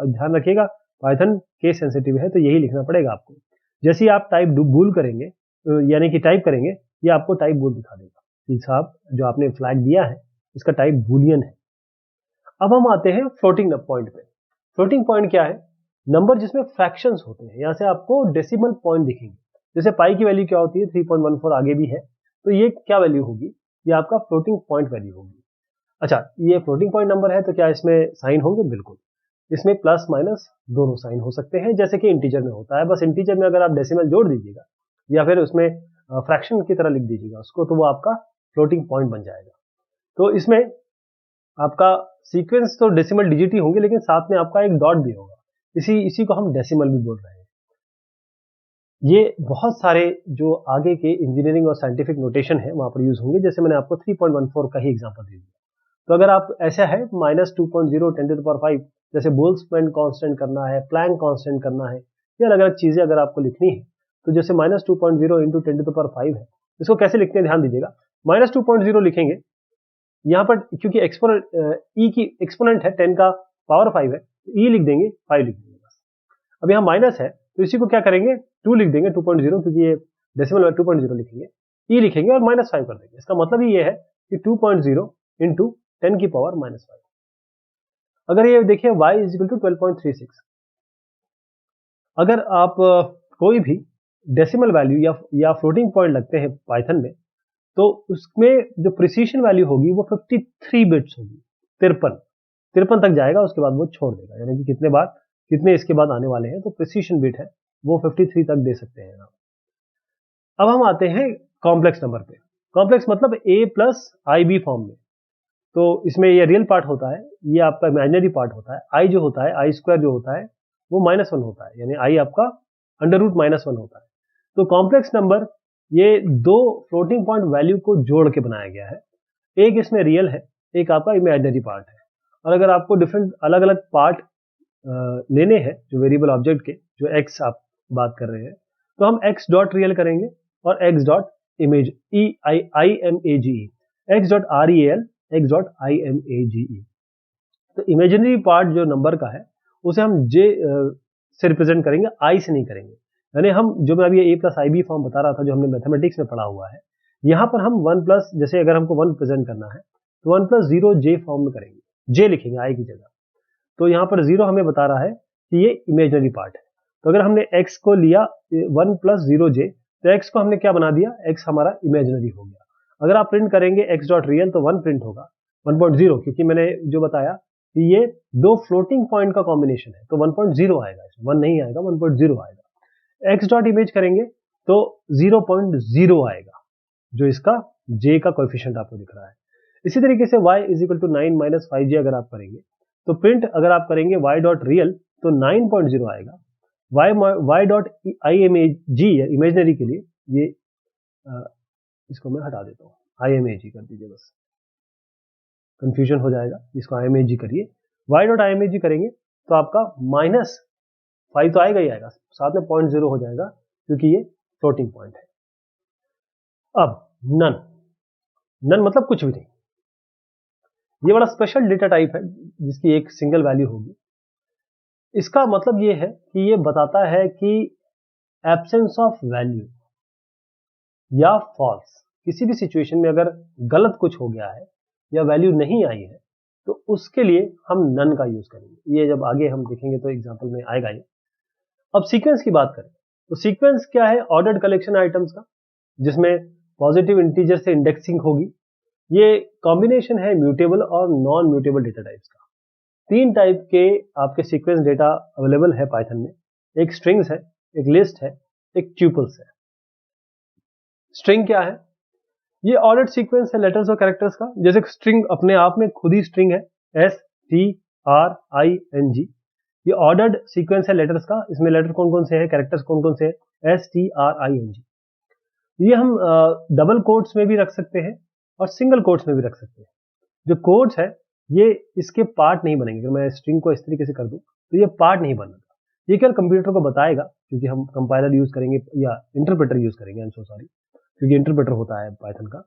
ध्यान रखिएगा पाइथन केस सेंसिटिव है तो यही लिखना पड़ेगा आपको। जैसे ही आप टाइप बूल करेंगे, यानी कि टाइप करेंगे, ये आपको टाइप बूल दिखा देगा कि साहब जो आपने फ्लैग दिया है इसका टाइप बूलियन है। अब हम आते हैं फ्लोटिंग पॉइंट पे। फ्लोटिंग पॉइंट क्या है? नंबर जिसमें फ्रैक्शंस होते हैं। यहां से आपको डेसिमल पॉइंट दिखेंगे। जैसे पाई की वैल्यू क्या होती है, 3.14 आगे भी है, तो ये क्या वैल्यू होगी? ये आपका फ्लोटिंग पॉइंट वैल्यू होगी। अच्छा, ये फ्लोटिंग पॉइंट नंबर है तो क्या इसमें साइन होंगे? बिल्कुल, इसमें प्लस माइनस दोनों साइन हो सकते हैं, जैसे कि इंटीजर में होता है। बस इंटीजर में अगर आप डेसिमल जोड़ दीजिएगा या फिर उसमें फ्रैक्शन की तरह लिख दीजिएगा उसको, तो वो आपका फ्लोटिंग पॉइंट बन जाएगा। तो इसमें आपका सीक्वेंस तो डेसिमल डिजिट ही होंगे, लेकिन साथ में आपका एक डॉट भी होगा, इसी को हम डेसिमल भी बोल रहे हैं। ये बहुत सारे जो आगे के इंजीनियरिंग और साइंटिफिक नोटेशन है वहां पर यूज होंगे, जैसे मैंने आपको 3.14 का ही एग्जांपल दे दिया। तो अगर आप ऐसा है -2.0 10⁵, जैसे बोल्ट्जमैन कांस्टेंट करना है, प्लैंक कांस्टेंट करना है, या अलग अलग चीजें अगर आपको लिखनी है, तो जैसे -2.0 इंटू 10⁵ है, इसको कैसे लिखते हैं ध्यान दीजिएगा। -2.0 लिखेंगे यहाँ पर, क्योंकि एक्सपोनेंट ई की एक्सपोनेंट है 10 का पावर 5 है, तो ई लिख देंगे, 5 लिख देंगे बस। अब यहाँ माइनस है तो इसी को क्या करेंगे, 2 लिख देंगे, 2.0, क्योंकि ये डेसिमल 2.0 लिखेंगे, ई लिखेंगे और -5 कर देंगे। इसका मतलब ही ये है कि 2.0 इंटू 10 की पावर -5। अगर ये देखिए y इज इक्वल टू 12.36, अगर आप कोई भी डेसिमल वैल्यू या फ्लोटिंग पॉइंट लगते हैं पाइथन में, तो उसमें जो प्रिसीशन वैल्यू होगी वो 53 बिट्स होगी, 53 तक जाएगा, उसके बाद वो छोड़ देगा, यानी कि कितने इसके बाद आने वाले हैं, तो प्रिसीशन बिट है वो 53 तक दे सकते हैं आप। अब हम आते हैं कॉम्प्लेक्स नंबर पे। कॉम्प्लेक्स मतलब a+ib फॉर्म में। तो इसमें ये रियल पार्ट होता है, ये आपका इमेजिनरी पार्ट होता है। i जो होता है, i² जो होता है वो -1 होता है, यानी i आपका √-1 होता है। तो कॉम्प्लेक्स नंबर ये दो फ्लोटिंग पॉइंट वैल्यू को जोड़ के बनाया गया है। एक इसमें रियल है, एक आपका इमेजिनरी पार्ट है। और अगर आपको डिफरेंट अलग अलग पार्ट लेने हैं जो वेरिएबल ऑब्जेक्ट के, जो x आप बात कर रहे हैं, तो हम x डॉट रियल करेंगे और x dot image image, x dot real, x dot image। तो इमेजिनरी पार्ट जो नंबर का है उसे हम j से रिप्रेजेंट करेंगे, i से नहीं करेंगे। यानी हम जो मैं अभी a+ib फॉर्म बता रहा था, जो हमने मैथमेटिक्स में पढ़ा हुआ है, यहाँ पर हम 1+, जैसे अगर हमको 1 प्रेजेंट करना है तो 1+0j फॉर्म में करेंगे, j लिखेंगे i की जगह। तो यहाँ पर 0 हमें बता रहा है कि ये इमेजिनरी पार्ट है। तो अगर हमने x को लिया 1+0j, तो x को हमने क्या बना दिया, x हमारा इमेजिनरी हो गया। अगर आप प्रिंट करेंगे x डॉट रियल तो 1 प्रिंट होगा, 1.0, क्योंकि मैंने जो बताया कि ये दो फ्लोटिंग पॉइंट का कॉम्बिनेशन है, तो 1.0 आएगा, 1 नहीं आएगा, 1.0 आएगा। x डॉट इमेज करेंगे तो 0.0 आएगा, जो इसका j का कोएफिशिएंट आपको दिख रहा है। इसी तरीके से y is equal to 9 - 5j अगर आप करेंगे, तो प्रिंट अगर आप करेंगे y डॉट रियल तो 9.0 आएगा। y डॉट imag, इमेजिनरी के लिए ये इसको मैं हटा देता हूँ, imag कर दीजिए, बस कंफ्यूजन हो जाएगा, इसको imag करिए। y डॉट imag करेंगे तो आपका -5 तो आएगा ही आएगा, साथ में 0.0 हो जाएगा, क्योंकि ये फ्लोटिंग पॉइंट है। अब नन मतलब कुछ भी नहीं, ये बड़ा स्पेशल डेटा टाइप है जिसकी एक सिंगल वैल्यू होगी। इसका मतलब ये है कि ये बताता है कि एब्सेंस ऑफ वैल्यू या फॉल्स, किसी भी सिचुएशन में अगर गलत कुछ हो गया है या वैल्यू नहीं आई है, तो उसके लिए हम नन का यूज करेंगे। ये जब आगे हम देखेंगे तो एग्जांपल में आएगा ये। अब सीक्वेंस की बात करें तो सीक्वेंस क्या है, ऑर्डर्ड कलेक्शन आइटम्स का, जिसमें पॉजिटिव इंटीजर से इंडेक्सिंग होगी। ये कॉम्बिनेशन है म्यूटेबल और नॉन म्यूटेबल डेटा टाइप्स का। 3 टाइप के आपके सीक्वेंस डेटा अवेलेबल है पाइथन में, एक स्ट्रिंग्स है, एक लिस्ट है, एक ट्यूपल्स है। स्ट्रिंग क्या है, ये ऑर्डर्ड सीक्वेंस है लेटर्स और कैरेक्टर्स का। जैसे स्ट्रिंग अपने आप में खुद ही स्ट्रिंग है, STRING, ये ऑर्डर्ड सीक्वेंस है लेटर्स का। इसमें लेटर कौन कौन से हैं, कैरेक्टर्स कौन कौन से हैं, STRING। ये हम डबल कोट्स में भी रख सकते हैं और सिंगल कोट्स में भी रख सकते हैं। जो कोट्स है ये इसके पार्ट नहीं बनेंगे। अगर मैं स्ट्रिंग को इस तरीके से कर दूं तो ये पार्ट नहीं बनेगा। ये केवल कंप्यूटर को बताएगा, क्योंकि हम कंपाइलर यूज करेंगे या इंटरप्रेटर यूज करेंगे, आई एम सो सॉरी, क्योंकि इंटरप्रेटर होता है पाइथन का।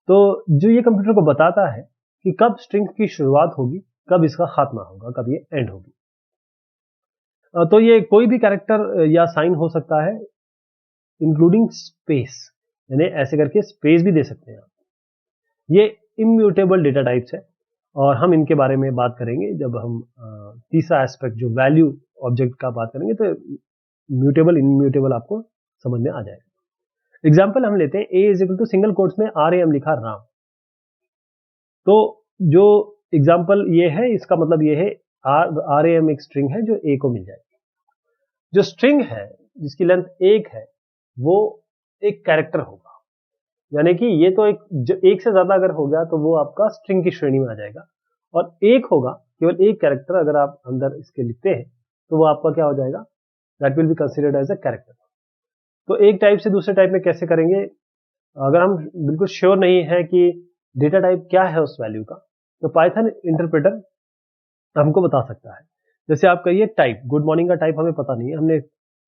तो जो ये कंप्यूटर को बताता है कि कब स्ट्रिंग की शुरुआत होगी, कब इसका खात्मा होगा, कब ये एंड होगी। तो ये कोई भी कैरेक्टर या साइन हो सकता है, इंक्लूडिंग स्पेस, यानी ऐसे करके स्पेस भी दे सकते हैं आप। ये इम्यूटेबल डेटा टाइप्स है और हम इनके बारे में बात करेंगे जब हम तीसरा एस्पेक्ट जो वैल्यू ऑब्जेक्ट का बात करेंगे, तो म्यूटेबल इम्यूटेबल आपको समझ में आ जाएगा। एग्जाम्पल हम लेते हैं, A is equal to single quotes में RAM लिखा राम। तो जो एग्जाम्पल ये है, इसका मतलब ये है RAM एक स्ट्रिंग है जो ए को मिल जाएगी। जो स्ट्रिंग है जिसकी लेंथ 1 है वो एक कैरेक्टर होगा, यानी कि ये तो एक से ज्यादा अगर हो गया तो वो आपका स्ट्रिंग की श्रेणी में आ जाएगा, और एक होगा केवल एक कैरेक्टर अगर आप अंदर इसके लिखते हैं तो वो आपका क्या हो जाएगा, that will be considered as a character. तो एक टाइप से दूसरे टाइप में कैसे करेंगे, अगर हम बिल्कुल श्योर नहीं है कि डेटा टाइप क्या है उस वैल्यू का, तो पाइथन इंटरप्रेटर हमको बता सकता है। जैसे आप कहिए टाइप, गुड मॉर्निंग का टाइप हमें पता नहीं है, हमने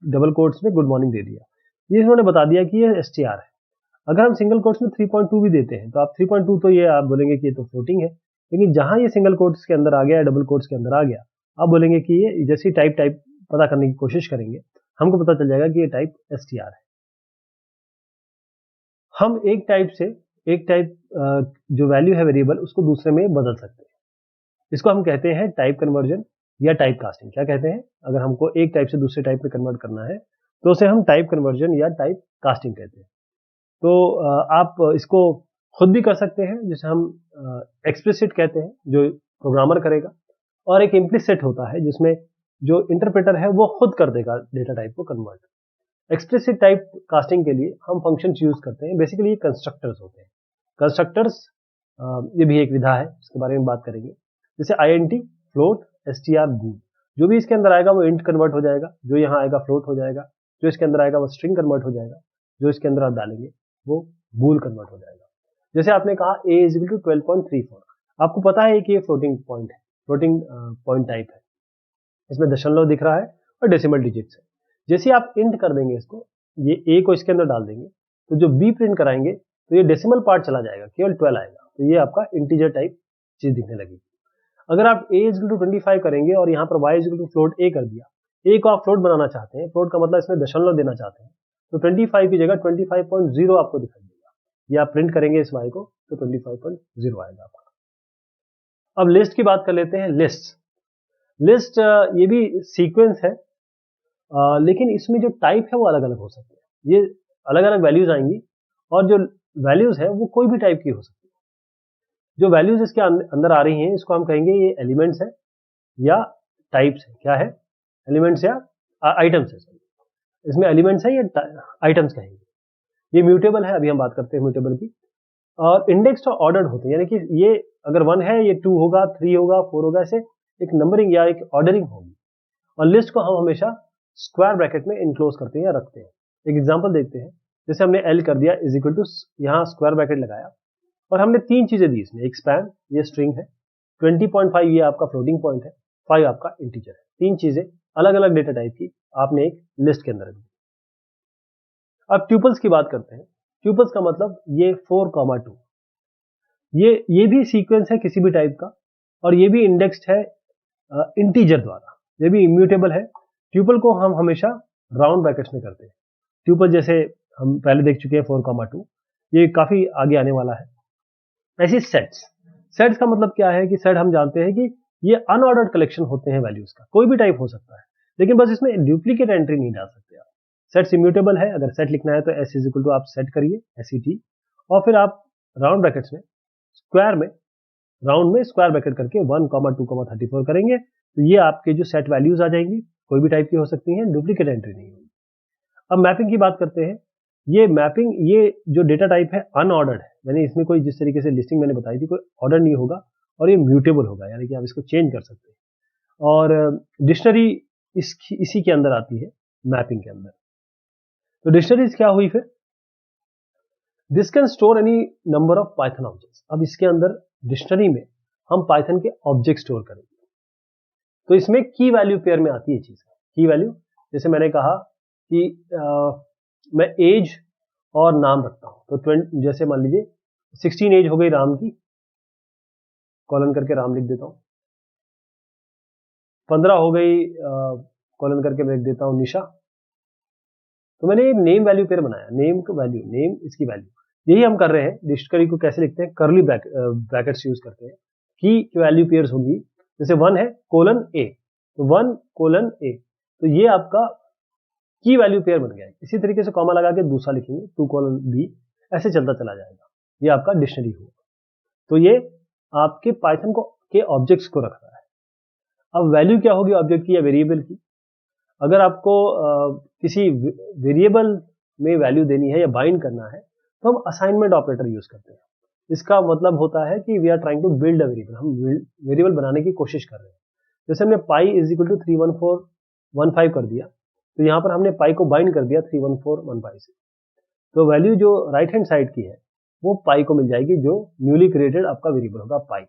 डबल कोट्स में गुड मॉर्निंग दे दिया, ये इन्होंने बता दिया कि ये str है। अगर हम सिंगल कोट्स में 3.2 भी देते हैं तो आप 3.2 तो ये आप बोलेंगे कि ये तो फ्लोटिंग है, लेकिन जहां ये सिंगल कोट्स के अंदर आ गया, डबल कोट्स के अंदर आ गया, आप बोलेंगे कि ये जैसे टाइप पता करने की कोशिश करेंगे, हमको पता चल जाएगा कि ये टाइप str है। हम एक टाइप जो वैल्यू है वेरिएबल, उसको दूसरे में बदल सकते हैं। इसको हम कहते हैं टाइप कन्वर्जन या टाइप कास्टिंग। क्या कहते हैं, अगर हमको एक टाइप से दूसरे टाइप में कन्वर्ट करना है तो उसे हम टाइप कन्वर्जन या टाइप कास्टिंग कहते हैं। तो आप इसको खुद भी कर सकते हैं, जिसे हम एक्सप्लिसिट कहते हैं, जो प्रोग्रामर करेगा, और एक इम्प्लिसिट होता है जिसमें जो इंटरप्रेटर है वो खुद कर देगा डेटा टाइप को कन्वर्ट। एक्सप्लिसिट टाइप कास्टिंग के लिए हम फंक्शंस यूज करते हैं, बेसिकली ये कंस्ट्रक्टर्स होते हैं। कंस्ट्रक्टर्स ये भी एक विधा है, इसके बारे में बात करेंगे। जैसे int, फ्लोट, str, बूल, जो भी इसके अंदर आएगा वो इंट कन्वर्ट हो जाएगा, जो यहाँ आएगा फ्लोट हो जाएगा, जो इसके अंदर आएगा वो स्ट्रिंग कन्वर्ट हो जाएगा, जो इसके अंदर आप डालेंगे वो बूल कन्वर्ट हो जाएगा। जैसे आपने कहा a इज इक्वल टू 12.34, आपको पता है कि ये फ्लोटिंग पॉइंट है, फ्लोटिंग पॉइंट टाइप है, इसमें दशमलव दिख रहा है और डेसिमल डिजिट्स है। जैसे आप इंट कर देंगे इसको, ये a को इसके अंदर डाल देंगे, तो जो b प्रिंट कराएंगे तो ये डेसिमल पार्ट चला जाएगा, केवल 12 आएगा, तो ये आपका इंटीजर टाइप चीज दिखने लगेगी। अगर आप a इज इक्वल टू 25 करेंगे और यहाँ पर y is equal to float a कर दिया, a को आप फ्लोट बनाना चाहते हैं, फ्लोट का मतलब इसमें दशमलव देना चाहते हैं, तो 25 की जगह 25.0 आपको दिखाई देगा। ये आप प्रिंट करेंगे इस y को तो 25.0 आएगा आपका। अब लिस्ट की बात कर लेते हैं। लिस्ट ये भी सीक्वेंस है, लेकिन इसमें जो टाइप है वो अलग अलग हो सकते हैं। ये अलग अलग वैल्यूज आएंगी और जो वैल्यूज है वो कोई भी टाइप की हो सकती है। जो वैल्यूज इसके अंदर आ रही हैं इसको हम कहेंगे ये एलिमेंट्स है या टाइप्स है। क्या है, एलिमेंट्स या आइटम्स है, इसमें एलिमेंट्स है या आइटम्स कहेंगे। ये म्यूटेबल है, अभी हम बात करते हैं म्यूटेबल की। और इंडेक्स्ड और ऑर्डर्ड होते हैं, यानी कि ये अगर 1 है ये 2 होगा, 3 होगा, 4 होगा, ऐसे एक नंबरिंग या एक ऑर्डरिंग होगी। और लिस्ट को हम हमेशा स्क्वायर ब्रैकेट में इनक्लोज करते हैं या रखते हैं। एक एग्जांपल देखते हैं, जैसे हमने L कर दिया इज इक्वल टू, यहाँ स्क्वायर ब्रैकेट लगाया और हमने 3 चीजें दी इसमें, एक स्पैन, ये स्ट्रिंग है, 20.5 ये आपका फ्लोटिंग पॉइंट है, 5 आपका इंटीजर है। 3 चीजें अलग अलग डेटा टाइप की आपने एक लिस्ट के अंदर दी। अब ट्यूपल्स की बात करते हैं। ट्यूपल्स का मतलब ये 4,2, ये भी सीक्वेंस है किसी भी टाइप का, और ये भी इंडेक्स्ड है इंटीजर द्वारा, ये भी इम्यूटेबल है। ट्यूपल को हम हमेशा राउंड ब्रैकेट्स में करते हैं। ट्यूपल जैसे हम पहले देख चुके हैं 4,2, ये काफी आगे आने वाला है। ऐसे सेट्स का मतलब क्या है कि सेट हम जानते हैं कि ये अनऑर्डर्ड कलेक्शन होते हैं वैल्यूज का, कोई भी टाइप हो सकता है, लेकिन बस इसमें डुप्लीकेट एंट्री नहीं डाल सकते आप। सेट्स इम्यूटेबल है, अगर सेट लिखना है तो s इज इक्वल टू आप सेट करिए, SET, और फिर आप राउंड ब्रैकेट्स में राउंड में स्क्वायर ब्रैकेट करके 1,2,34 करेंगे, तो ये आपके जो सेट वैल्यूज आ जाएंगी, कोई भी टाइप की हो सकती हैं, डुप्लीकेट एंट्री नहीं होगी। अब मैपिंग की बात करते हैं। ये मैपिंग, ये जो डेटा टाइप है अनऑर्डर्ड है, यानी इसमें कोई, जिस तरीके से लिस्टिंग मैंने बताई थी, कोई ऑर्डर नहीं होगा, और ये म्यूटेबल होगा, यानी कि आप इसको चेंज कर सकते हैं। और डिक्शनरी इसी के अंदर आती है, मैपिंग के अंदर। तो डिक्शनरीज क्या हुई फिर, this can store any number of Python objects. अब इसके अंदर डिक्शनरी में हम पाइथन के ऑब्जेक्ट स्टोर करेंगे। तो इसमें की वैल्यू पेयर में आती है चीज। की वैल्यू जैसे मैंने कहा कि मैं एज और नाम रखता हूं, तो 20 जैसे मान लीजिए 16 एज हो गई राम की, कॉलन करके राम लिख देता हूं। 15 हो गई कॉलन करके मैं लिख देता हूं निशा। तो मैंने एक नेम वैल्यू पेयर बनाया, नेम का वैल्यू, नेम इसकी वैल्यू। यही हम कर रहे हैं। डिक्शनरी को कैसे लिखते हैं, करली ब्रैकेट्स यूज करते हैं। की वैल्यू पेयर्स होगी, जैसे 1 है कोलन ए, तो 1 कोलन ए, तो ये आपका की वैल्यू पेयर बन गया है। इसी तरीके से कॉमा लगा के दूसरा लिखेंगे 2 कोलन बी, ऐसे चलता चला जाएगा। ये आपका डिक्शनरी होगा। तो ये आपके पाइथन को के ऑब्जेक्ट्स को रख रहा है। अब वैल्यू क्या होगी ऑब्जेक्ट की या वेरिएबल की? अगर आपको किसी वेरिएबल में वैल्यू देनी है या बाइंड करना है तो हम असाइनमेंट ऑपरेटर यूज करते हैं। इसका मतलब होता है कि we are trying to build a variable, हम वेरिएबल बनाने की कोशिश कर रहे हैं। जैसे हमने पाई इज इक्वल टू 31415 कर दिया, तो यहां पर हमने पाई को बाइंड कर दिया 31415 से, तो वैल्यू जो राइट हैंड साइड की है वो पाई को मिल जाएगी, जो न्यूली क्रिएटेड आपका वेरिएबल होगा पाई।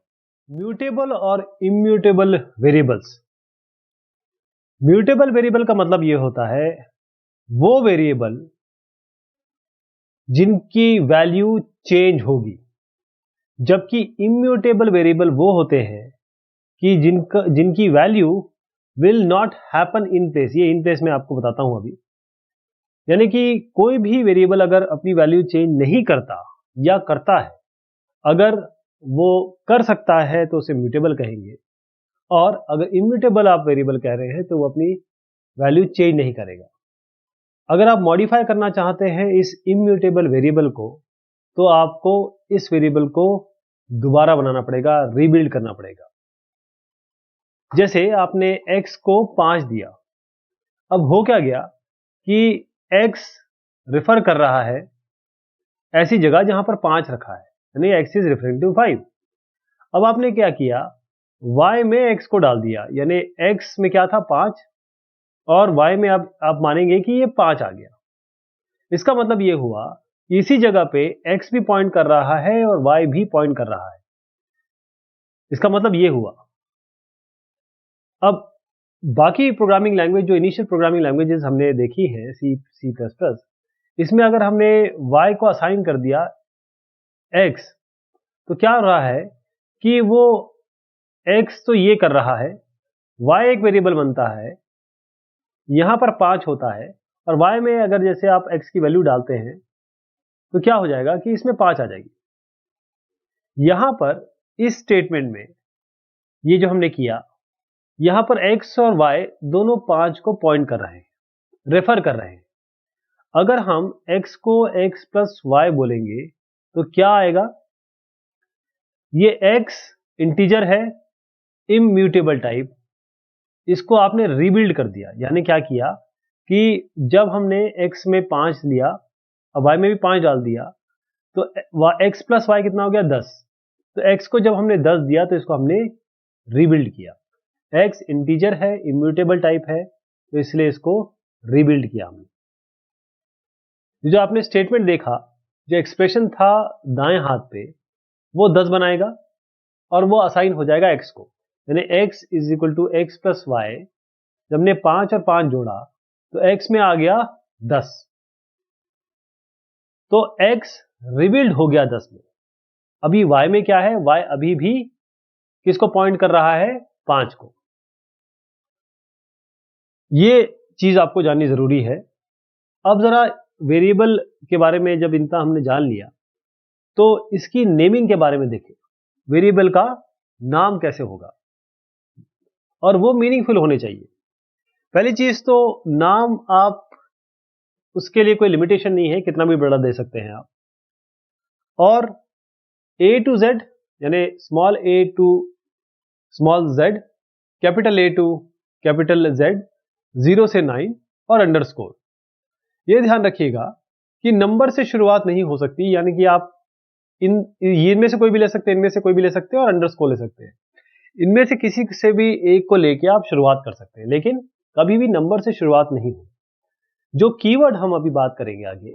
म्यूटेबल और इम्यूटेबल वेरिएबल्स। म्यूटेबल वेरिएबल का मतलब ये होता है वो वेरिएबल जिनकी वैल्यू चेंज होगी, जबकि इम्यूटेबल वेरिएबल वो होते हैं कि जिनकी value will not happen in place. ये इन प्लेस में आपको बताता हूं अभी। यानी कि कोई भी वेरिएबल अगर अपनी वैल्यू चेंज नहीं करता या करता है, अगर वो कर सकता है तो उसे म्यूटेबल कहेंगे, और अगर इम्यूटेबल आप वेरिएबल कह रहे हैं तो वो अपनी वैल्यू चेंज नहीं करेगा। अगर आप मॉडिफाई करना चाहते हैं इस इम्यूटेबल वेरिएबल को, तो आपको इस वेरिएबल को दोबारा बनाना पड़ेगा, रीबिल्ड करना पड़ेगा। जैसे आपने x को 5 दिया, अब हो क्या गया कि x रिफर कर रहा है ऐसी जगह जहां पर 5 रखा है, यानी x इज रेफरिंग टू 5। अब आपने क्या किया, y में x को डाल दिया, यानी x में क्या था 5, और y में अब आप मानेंगे कि ये 5 आ गया। इसका मतलब ये हुआ कि इसी जगह पे x भी पॉइंट कर रहा है और y भी पॉइंट कर रहा है। इसका मतलब ये हुआ। अब बाकी प्रोग्रामिंग लैंग्वेज, जो इनिशियल प्रोग्रामिंग लैंग्वेजेस हमने देखी है, C++, इसमें अगर हमने y को असाइन कर दिया x, तो क्या हो रहा है कि वो x तो ये कर रहा है, y एक वेरिएबल बनता है, यहां पर 5 होता है, और y में अगर जैसे आप x की वैल्यू डालते हैं तो क्या हो जाएगा कि इसमें 5 आ जाएगी। यहां पर इस स्टेटमेंट में ये जो हमने किया, यहां पर x और y दोनों 5 को पॉइंट कर रहे हैं, रेफर कर रहे हैं। अगर हम x को x प्लस y बोलेंगे तो क्या आएगा, ये x इंटीजर है, इम्यूटेबल टाइप, इसको आपने रीबिल्ड कर दिया। यानी क्या किया कि जब हमने x में 5 लिया और y में भी 5 डाल दिया, तो x प्लस वाई कितना हो गया 10। तो x को जब हमने 10 दिया तो इसको हमने रीबिल्ड किया। x इंटीजर है, इम्यूटेबल टाइप है, तो इसलिए इसको रीबिल्ड किया हमने। जो आपने स्टेटमेंट देखा, जो एक्सप्रेशन था दाएं हाथ पे, वो 10 बनाएगा और वो असाइन हो जाएगा x को, यानी x is equal to x plus y. जब हमने 5 और 5 जोड़ा तो x में आ गया 10, तो x रिबिल्ड हो गया 10 में। अभी y में क्या है, y अभी भी किसको पॉइंट कर रहा है, 5 को। ये चीज आपको जाननी जरूरी है। अब जरा वेरिएबल के बारे में जब इतना हमने जान लिया, तो इसकी नेमिंग के बारे में देखें। वेरिएबल का नाम कैसे होगा, और वो मीनिंगफुल होने चाहिए। पहली चीज तो नाम, आप उसके लिए कोई लिमिटेशन नहीं है, कितना भी बड़ा दे सकते हैं आप। और A to Z, यानी small a to small z, capital A to capital Z, 0 से 9 और अंडरस्कोर। ये ध्यान रखिएगा कि नंबर से शुरुआत नहीं हो सकती, यानी कि आप इनमें से कोई भी ले सकते हैं, इनमें से कोई भी ले सकते हैं और अंडरस्कोर ले सकते हैं। इनमें से किसी से भी एक को लेके आप शुरुआत कर सकते हैं, लेकिन कभी भी नंबर से शुरुआत नहीं हो। जो कीवर्ड हम अभी बात करेंगे आगे,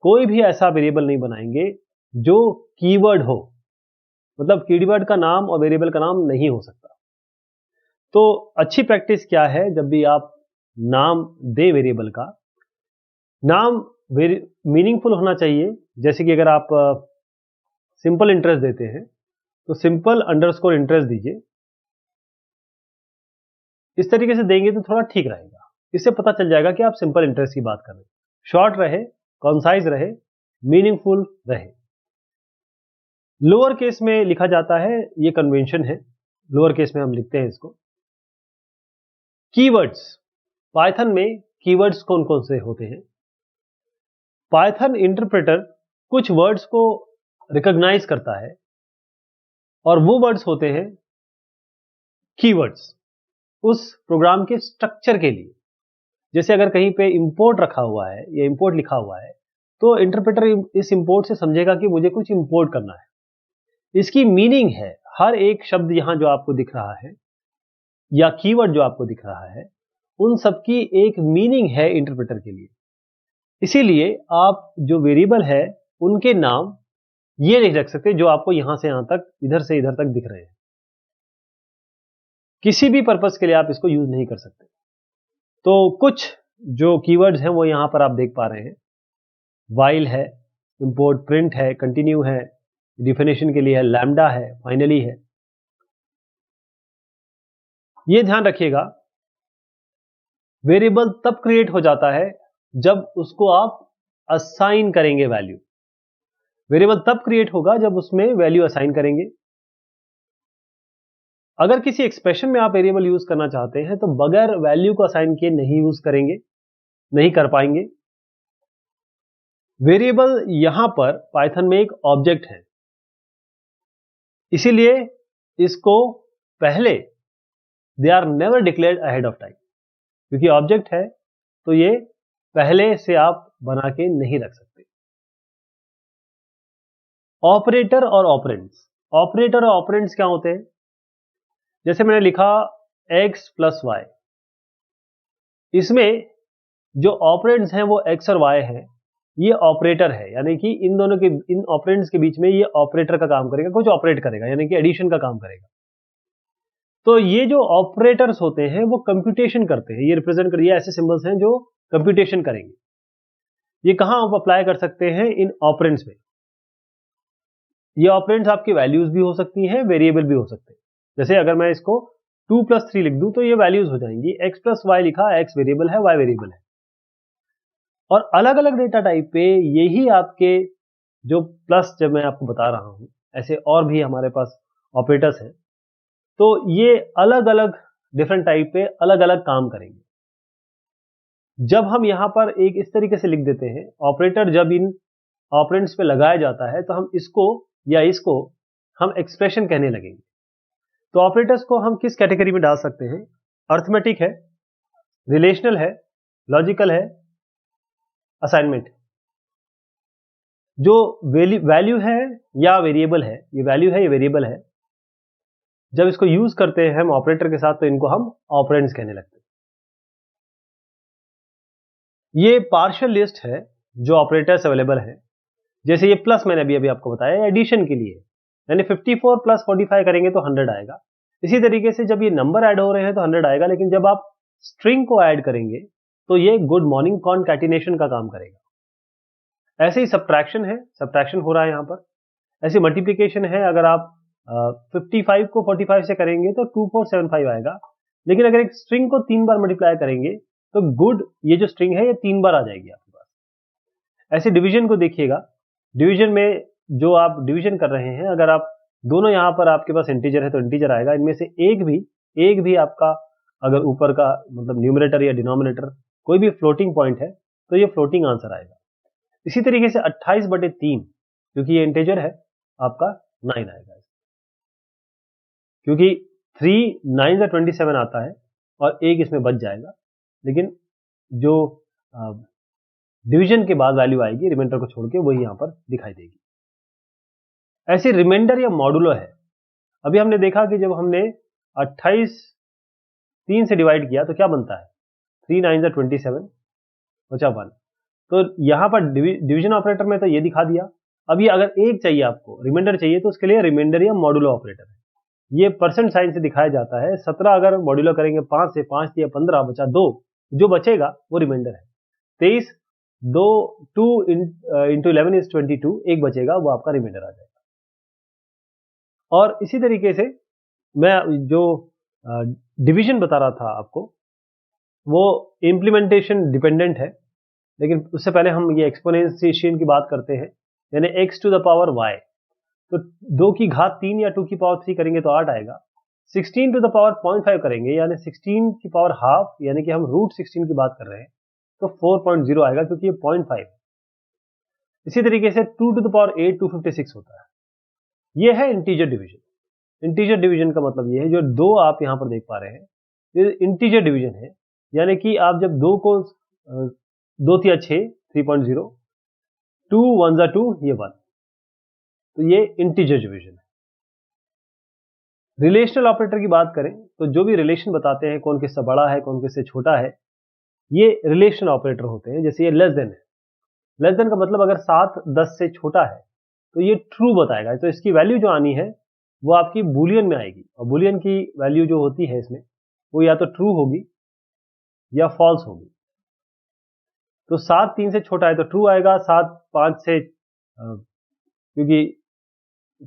कोई भी ऐसा वेरिएबल नहीं बनाएंगे जो कीवर्ड हो। मतलब कीवर्ड का नाम और वेरिएबल का नाम नहीं हो सकता। तो अच्छी प्रैक्टिस क्या है, जब भी आप नाम दे वेरिएबल का, नाम मीनिंगफुल होना चाहिए। जैसे कि अगर आप सिंपल इंटरेस्ट देते हैं तो सिंपल अंडरस्कोर इंटरेस्ट दीजिए। इस तरीके से देंगे तो थोड़ा ठीक रहेगा, इससे पता चल जाएगा कि आप सिंपल इंटरेस्ट की बात कर रहे हैं। शॉर्ट रहे, कॉन्साइज रहे, मीनिंगफुल रहे। लोअर केस में लिखा जाता है, ये कन्वेंशन है, लोअर केस में हम लिखते हैं इसको। कीवर्ड्स, पाइथन में कीवर्ड्स कौन कौन से होते हैं? पाइथन इंटरप्रेटर कुछ वर्ड्स को रिकॉग्नाइज करता है और वो वर्ड्स होते हैं कीवर्ड्स उस प्रोग्राम के स्ट्रक्चर के लिए। जैसे अगर कहीं पे इंपोर्ट रखा हुआ है या इंपोर्ट लिखा हुआ है, तो इंटरप्रेटर इस इंपोर्ट से समझेगा कि मुझे कुछ इंपोर्ट करना है। इसकी मीनिंग है, हर एक शब्द यहां जो आपको दिख रहा है या कीवर्ड जो आपको दिख रहा है, उन सबकी एक मीनिंग है इंटरप्रेटर के लिए। इसीलिए आप जो वेरिएबल है उनके नाम ये नहीं रख सकते जो आपको यहां से यहां तक, इधर से इधर तक दिख रहे हैं। किसी भी पर्पस के लिए आप इसको यूज नहीं कर सकते। तो कुछ जो कीवर्ड्स हैं वो यहां पर आप देख पा रहे हैं। वाइल है, इंपोर्ट प्रिंट है, कंटिन्यू है, डिफिनेशन के लिए है, लैम्डा है, फाइनली है। ये ध्यान रखिएगा, वेरिएबल तब क्रिएट हो जाता है जब उसको आप असाइन करेंगे वैल्यू। वेरिएबल तब क्रिएट होगा जब उसमें वैल्यू असाइन करेंगे। अगर किसी एक्सप्रेशन में आप वेरिएबल यूज करना चाहते हैं तो बगैर वैल्यू को असाइन किए नहीं यूज करेंगे, नहीं कर पाएंगे। वेरिएबल यहां पर पाइथन में एक ऑब्जेक्ट है, इसीलिए इसको पहले they are never declared ahead of time. क्योंकि ऑब्जेक्ट है तो ये पहले से आप बना के नहीं रख सकते। ऑपरेटर और ऑपरेंड्स, ऑपरेटर और ऑपरेंड्स क्या होते हैं? जैसे मैंने लिखा x प्लस वाई, इसमें जो ऑपरेंड्स हैं वो x और y हैं, ये ऑपरेटर है, यानी कि इन दोनों के, इन ऑपरेंड्स के बीच में ये ऑपरेटर का काम करेगा, कुछ ऑपरेट करेगा, यानी कि एडिशन का काम करेगा। तो ये जो ऑपरेटर्स होते हैं वो कंप्यूटेशन करते हैं, ये रिप्रेजेंट कर, ये ऐसे सिंबल्स हैं जो कंप्यूटेशन करेंगे। ये कहां आप अप्लाई कर सकते हैं? इन ऑपरेंड्स में। ये ऑपरेंड्स आपकी वैल्यूज भी हो सकती हैं, वेरिएबल भी हो सकते हैं। जैसे अगर मैं इसको 2 + 3 लिख दूं तो ये वैल्यूज हो जाएंगी। x + y लिखा, x वेरिएबल है, y वेरिएबल है। और अलग अलग डेटा टाइप पे यही आपके जो प्लस, जब मैं आपको बता रहा हूं, ऐसे और भी हमारे पास ऑपरेटर्स हैं, तो ये अलग अलग डिफरेंट टाइप पे अलग अलग काम करेंगे। जब हम यहां पर एक इस तरीके से लिख देते हैं, ऑपरेटर जब इन ऑपरेंड्स पे लगाया जाता है तो हम इसको या इसको हम एक्सप्रेशन कहने लगेंगे। तो ऑपरेटर्स को हम किस कैटेगरी में डाल सकते हैं? अर्थमेटिक है, रिलेशनल है, लॉजिकल है, असाइनमेंट। जो वैल्यू है या वेरिएबल है, ये वैल्यू है, ये वेरिएबल है, जब इसको यूज करते हैं हम ऑपरेटर के साथ तो इनको हम ऑपरेंड्स कहने लगते हैं। ये पार्शियल लिस्ट है जो ऑपरेटर्स अवेलेबल है। जैसे ये प्लस मैंने अभी आपको बताया, एडिशन के लिए, यानी 54 + 45 करेंगे तो 100 आएगा। इसी तरीके से जब ये नंबर ऐड हो रहे हैं तो 100 आएगा, लेकिन जब आप स्ट्रिंग को ऐड करेंगे तो ये गुड मॉर्निंग कॉन्कैटिनेशन का काम करेगा। ऐसे ही सब्ट्रैक्शन है, सब्ट्रैक्शन हो रहा है यहां पर। ऐसे मल्टीप्लिकेशन है, अगर आप 55 को 45 से करेंगे तो 2475 आएगा, लेकिन अगर एक स्ट्रिंग को 3 बार मल्टीप्लाई करेंगे तो गुड, ये जो स्ट्रिंग है ये 3 बार आ जाएगी आपके पास। ऐसे डिवीजन को देखिएगा, डिवीजन में जो आप डिवीजन कर रहे हैं, अगर आप दोनों यहां पर आपके पास इंटीजर है तो इंटीजर आएगा। इनमें से एक भी आपका अगर ऊपर का मतलब न्यूमरेटर या डिनोमिनेटर कोई भी फ्लोटिंग पॉइंट है तो ये फ्लोटिंग आंसर आएगा। इसी तरीके से 28/3, क्योंकि ये इंटीजर है, आपका 9 आएगा, क्योंकि 3 9 27 आता है और एक इसमें बच जाएगा। लेकिन जो डिवीजन के बाद वैल्यू आएगी रिमाइंडर को छोड़ के, वही यहां पर दिखाई देगी। ऐसे रिमाइंडर या मॉडुलो है। अभी हमने देखा कि जब हमने 28 3 से डिवाइड किया तो क्या बनता है? 3 9 27 बचा 1। तो यहां पर डिवीजन ऑपरेटर में तो ये दिखा दिया, अब ये अगर एक चाहिए आपको रिमाइंडर चाहिए तो उसके लिए रिमाइंडर या मॉड्यूलो ऑपरेटर है। ये परसेंट साइन से दिखाया जाता है। 17 अगर मॉड्यूलो करेंगे 5 से, 5 दिया 15 बचा 2, जो बचेगा वो रिमाइंडर है। 23 2 इंटू 11 इज 22, एक बचेगा वो आपका रिमाइंडर आ जाएगा। और इसी तरीके से मैं जो डिवीजन बता रहा था आपको वो इम्प्लीमेंटेशन डिपेंडेंट है, लेकिन उससे पहले हम ये एक्सपोनेंशिएशन की बात करते हैं, यानी x to the power y। तो 2 की घात 3 या 2 की पावर 3 करेंगे तो 8 आएगा। 16 टू द पावर 0.5 करेंगे यानी 16 की पावर हाफ, यानी कि हम रूट 16 की बात कर रहे हैं, तो 4.0 आएगा क्योंकि ये 0.5 है। इसी तरीके से 2 टू द पावर 8 256 होता है। ये है इंटीजर डिवीजन। इंटीजर डिवीजन का मतलब ये है, जो 2 आप यहां पर देख पा रहे हैं ये इंटीजर डिवीजन है, यानी कि आप जब 2 को 2 तिया 6 3.0, 2 1 जा 2 ये 1, तो ये इंटीजर डिवीजन है। रिलेशनल ऑपरेटर की बात करें तो जो भी रिलेशन बताते हैं कौन किससे बड़ा है कौन किससे छोटा है, ये रिलेशनल ऑपरेटर होते हैं। जैसे ये लेस देन है, लेस देन का मतलब अगर 7 10 से छोटा है तो ये ट्रू बताएगा, तो इसकी वैल्यू जो आनी है वो आपकी बूलियन में आएगी, और बूलियन की वैल्यू जो होती है इसमें वो या तो ट्रू होगी या फॉल्स होगी। तो 7 3 से छोटा है तो ट्रू आएगा, 7 5 से क्योंकि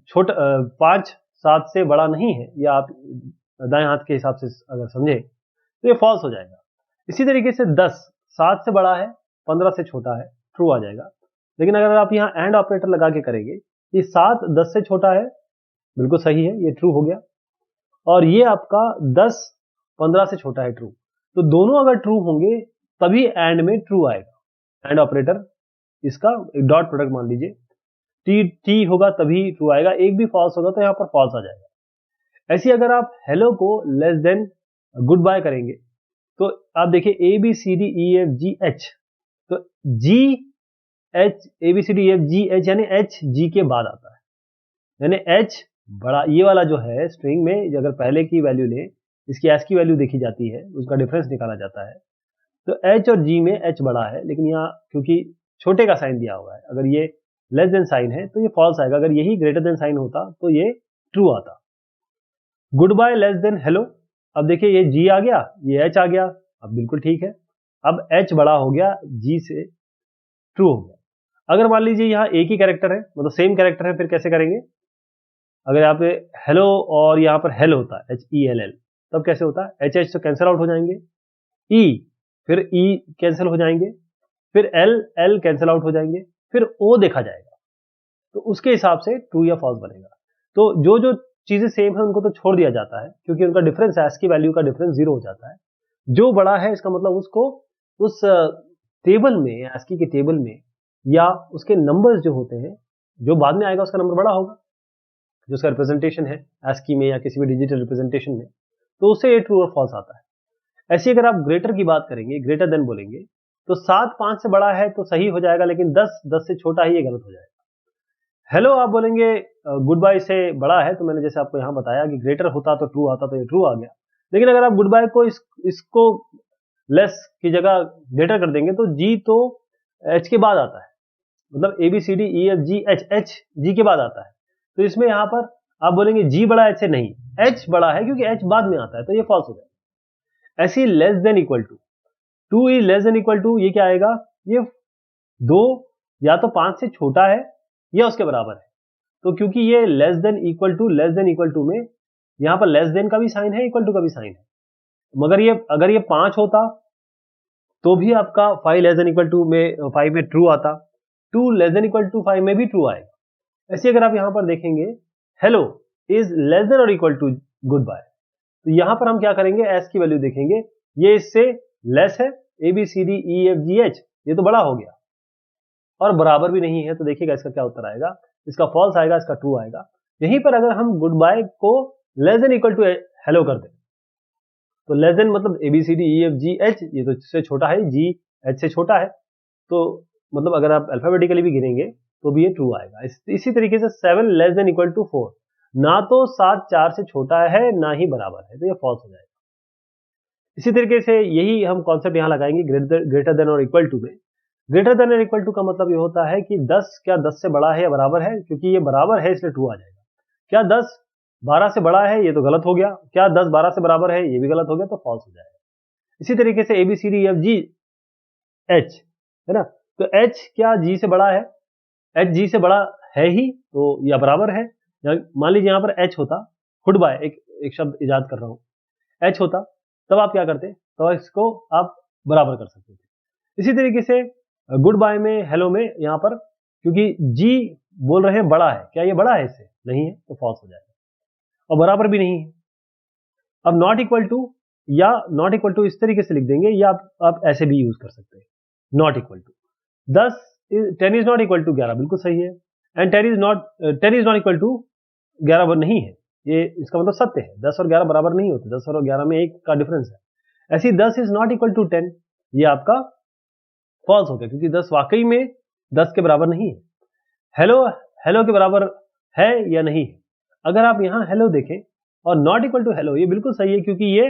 छोटा 5 7 से बड़ा नहीं है, या आप दाएं हाथ के हिसाब से अगर समझे तो ये फॉल्स हो जाएगा। इसी तरीके से 10 7 से बड़ा है 15 से छोटा है, ट्रू आ जाएगा। लेकिन अगर आप यहाँ एंड ऑपरेटर लगा के करेंगे, ये 7 10 से छोटा है, बिल्कुल सही है, ये ट्रू हो गया। और ये आपका 10 15 से छोटा है, ट्रू। तो दोनों अगर ट्रू होंगे तभी एंड में ट्रू आएगा। एंड ऑपरेटर इसका एक डॉट प्रोडक्ट मान लीजिए, टी होगा तभी ट्रू आएगा, एक भी फॉल्स होगा तो यहाँ पर फॉल्स आ जाएगा। ऐसे अगर आप हेलो को लेस देन गुड बाय करेंगे तो आप देखिए A B C D E F G H, तो G H A B C D E F G H यानी एच जी के बाद आता है, यानी एच बड़ा, ये वाला जो है स्ट्रिंग में अगर पहले की वैल्यू ले, इसकी एस की वैल्यू देखी जाती है, उसका डिफरेंस निकाला जाता है, तो एच और जी में एच बड़ा है, लेकिन यहाँ क्योंकि छोटे का साइन दिया हुआ है, अगर ये लेस देन साइन है तो ये फॉल्स आएगा, अगर यही ग्रेटर देन साइन होता तो ये ट्रू आता। Goodbye less than hello, अब देखिए ये जी आ गया ये एच आ गया, अब बिल्कुल ठीक है, अब एच बड़ा हो गया जी से, ट्रू हो गया। अगर मान लीजिए यहाँ एक ही कैरेक्टर है, मतलब सेम कैरेक्टर है, फिर कैसे करेंगे? अगर यहाँ पे हेलो और यहाँ पर हेल होता है HELL, तब कैसे होता है? एच तो कैंसिल आउट हो जाएंगे, ई फिर ई कैंसिल हो जाएंगे, फिर एल कैंसिल आउट हो जाएंगे, फिर ओ देखा जाएगा, तो उसके हिसाब से ट्रू या फॉल्स बनेगा। तो जो जो चीजें सेम है उनको तो छोड़ दिया जाता है, क्योंकि उनका डिफरेंस एस की वैल्यू का डिफरेंस 0 हो जाता है। जो बड़ा है इसका मतलब उसको उस टेबल में, एस्की के टेबल में, या उसके नंबर्स जो होते हैं, जो बाद में आएगा उसका नंबर बड़ा होगा, जो उसका रिप्रेजेंटेशन है एस्की में या किसी भी डिजिटल रिप्रेजेंटेशन में, तो उससे ये ट्रू और फॉल्स आता है। ऐसे अगर आप ग्रेटर की बात करेंगे, ग्रेटर देन बोलेंगे, तो 7 5 से बड़ा है तो सही हो जाएगा, लेकिन 10 10 से छोटा है ये गलत हो जाएगा। हेलो आप बोलेंगे गुड बाय से बड़ा है, तो मैंने जैसे आपको यहाँ बताया कि ग्रेटर होता तो ट्रू आता, तो ये ट्रू आ गया। लेकिन अगर आप गुड बाय को इसको लेस की जगह ग्रेटर कर देंगे तो जी तो एच के बाद आता है, मतलब A B C D E F G H, H G के बाद आता है, तो इसमें यहाँ पर आप बोलेंगे जी बड़ा एच से, नहीं, एच बड़ा है क्योंकि एच बाद में आता है, तो ये फॉल्स हो जाएगा। ऐसे less than equal to is less than equal to, ये क्या आएगा? ये 2 या तो 5 से छोटा है या उसके बराबर है, तो क्योंकि ये लेस देन इक्वल टू में यहां पर लेस देन का भी साइन है, इक्वल टू का भी साइन है, मगर ये अगर ये 5 होता तो भी आपका 5 लेस देन इक्वल टू में 5 में ट्रू आता, 2 लेस देन इक्वल टू 5 में भी ट्रू आएगा। ऐसे अगर आप यहां पर देखेंगे हेलो इज लेस देन और इक्वल टू गुड बाय, तो यहां पर हम क्या करेंगे? एस की वैल्यू देखेंगे, ये इससे लेस है, A B C D E F G H, ये तो बड़ा हो गया, और बराबर भी नहीं है, तो देखिएगा इसका क्या उत्तर आएगा, इसका फॉल्स आएगा, इसका ट्रू आएगा। यहीं पर अगर हम गुड बाय को less than equal to hello कर दें, तो लेस देन मतलब A B C D E F G H, ये तो इससे छोटा है, जी एच से छोटा है, तो मतलब अगर आप अल्फाबेटिकली भी गिनेंगे तो भी ये ट्रू आएगा। इसी तरीके से 7 लेस देन इक्वल टू 4, ना तो 7 4 से छोटा है ना ही बराबर है, तो ये फॉल्स हो जाएगा। इसी तरीके से यही हम कॉन्सेप्ट यहां लगाएंगे ग्रेटर देन और इक्वल टू में। ग्रेटर देन और इक्वल टू का मतलब ये होता है कि 10 क्या 10 से बड़ा है या बराबर है, क्योंकि ये बराबर है इसलिए ट्रू आ जाएगा। क्या 10 12 से बड़ा है, ये तो गलत हो गया। क्या 10 12 से बराबर है, ये भी गलत हो गया, तो फॉल्स हो जाएगा। इसी तरीके से ABCDEFG H है ना, तो H क्या G से बड़ा है, H G से बड़ा है ही तो या बराबर है। मान लीजिए यहाँ पर H होता, गुड बाय एक शब्द इजाद कर रहा हूं, H होता तब आप क्या करते, तो इसको आप बराबर कर सकते थे। इसी तरीके से गुड बाय में, हेलो में, यहाँ पर क्योंकि G बोल रहे हैं बड़ा है, क्या ये बड़ा है इससे, नहीं है, तो फॉल्स हो जाएगा, और बराबर भी नहीं है। अब नॉट इक्वल टू या नॉट इक्वल टू इस तरीके से लिख देंगे, या आप ऐसे भी यूज कर सकते हैं, not equal to 10 is not equal to 11, बिल्कुल सही है। And 10 is not equal to 11 नहीं है, ये इसका मतलब सत्य है। 10 और 11 बराबर नहीं होते, 10 और 11 में 1 का डिफरेंस है। ऐसी 10 इज नॉट इक्वल टू 10, ये आपका फॉल्स हो गया, क्योंकि 10 वाकई में 10 के बराबर नहीं है। हेलो के बराबर है या नहीं है, अगर आप यहां हेलो देखें और नॉट इक्वल टू हेलो, ये बिल्कुल सही है, क्योंकि ये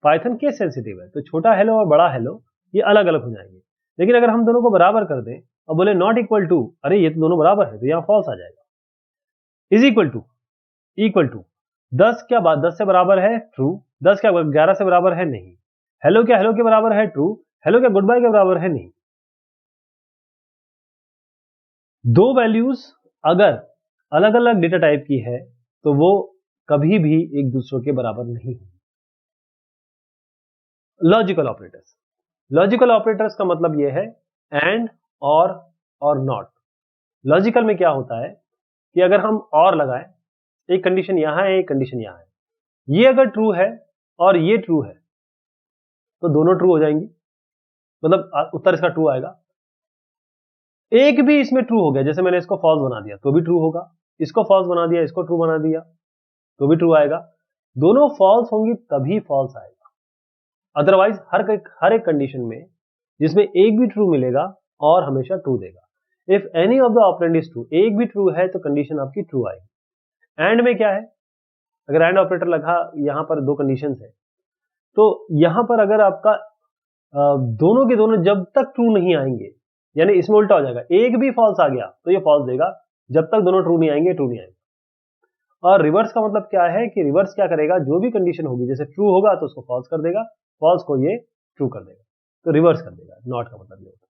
पाइथन केस सेंसिटिव है, तो छोटा हेलो और बड़ा हेलो ये अलग अलग हो जाएंगे। लेकिन अगर हम दोनों को बराबर कर दें और बोले नॉट इक्वल टू, अरे ये तो दोनों बराबर है, तो यहां फॉल्स आ जाएगा। इज इक्वल टू 10 क्या 10 से बराबर है, ट्रू। 10 क्या 11 से बराबर है, नहीं। हेलो क्या हेलो के बराबर है, ट्रू। हेलो क्या गुड बाय के बराबर है, नहीं। दो वैल्यूज अगर अलग अलग डेटा टाइप की है तो वो कभी भी एक दूसरे के बराबर नहीं है। लॉजिकल ऑपरेटर्स का मतलब ये है एंड, और नॉट। लॉजिकल में क्या होता है कि अगर हम और लगाएं, एक कंडीशन यहां है, एक कंडीशन यहां है, ये अगर ट्रू है और ये ट्रू है तो दोनों ट्रू हो जाएंगी, मतलब उत्तर इसका ट्रू आएगा। एक भी इसमें ट्रू हो गया, जैसे मैंने इसको फॉल्स बना दिया तो भी ट्रू होगा, इसको फॉल्स बना दिया, इसको ट्रू बना दिया तो भी ट्रू आएगा। दोनों फॉल्स होंगी तभी फॉल्स आएगा, अदरवाइज हर एक कंडीशन में जिसमें एक भी ट्रू मिलेगा और हमेशा ट्रू देगा। If any of the operand is true, एक भी ट्रू है तो कंडीशन आपकी ट्रू आएगी। एंड में क्या है, अगर एंड ऑपरेटर लगा, यहां पर दो कंडीशन है, तो यहां पर अगर आपका दोनों के दोनों जब तक ट्रू नहीं आएंगे, यानी इसमें उल्टा हो जाएगा, एक भी फॉल्स आ गया तो ये फॉल्स देगा, जब तक दोनों ट्रू नहीं आएंगे, ट्रू नहीं आएंगे। और रिवर्स का मतलब क्या है कि रिवर्स क्या करेगा, जो भी कंडीशन होगी, जैसे ट्रू होगा तो उसको फॉल्स कर देगा, फॉल्स को ये ट्रू कर देगा, तो रिवर्स कर देगा। नॉट का मतलब ये होता है।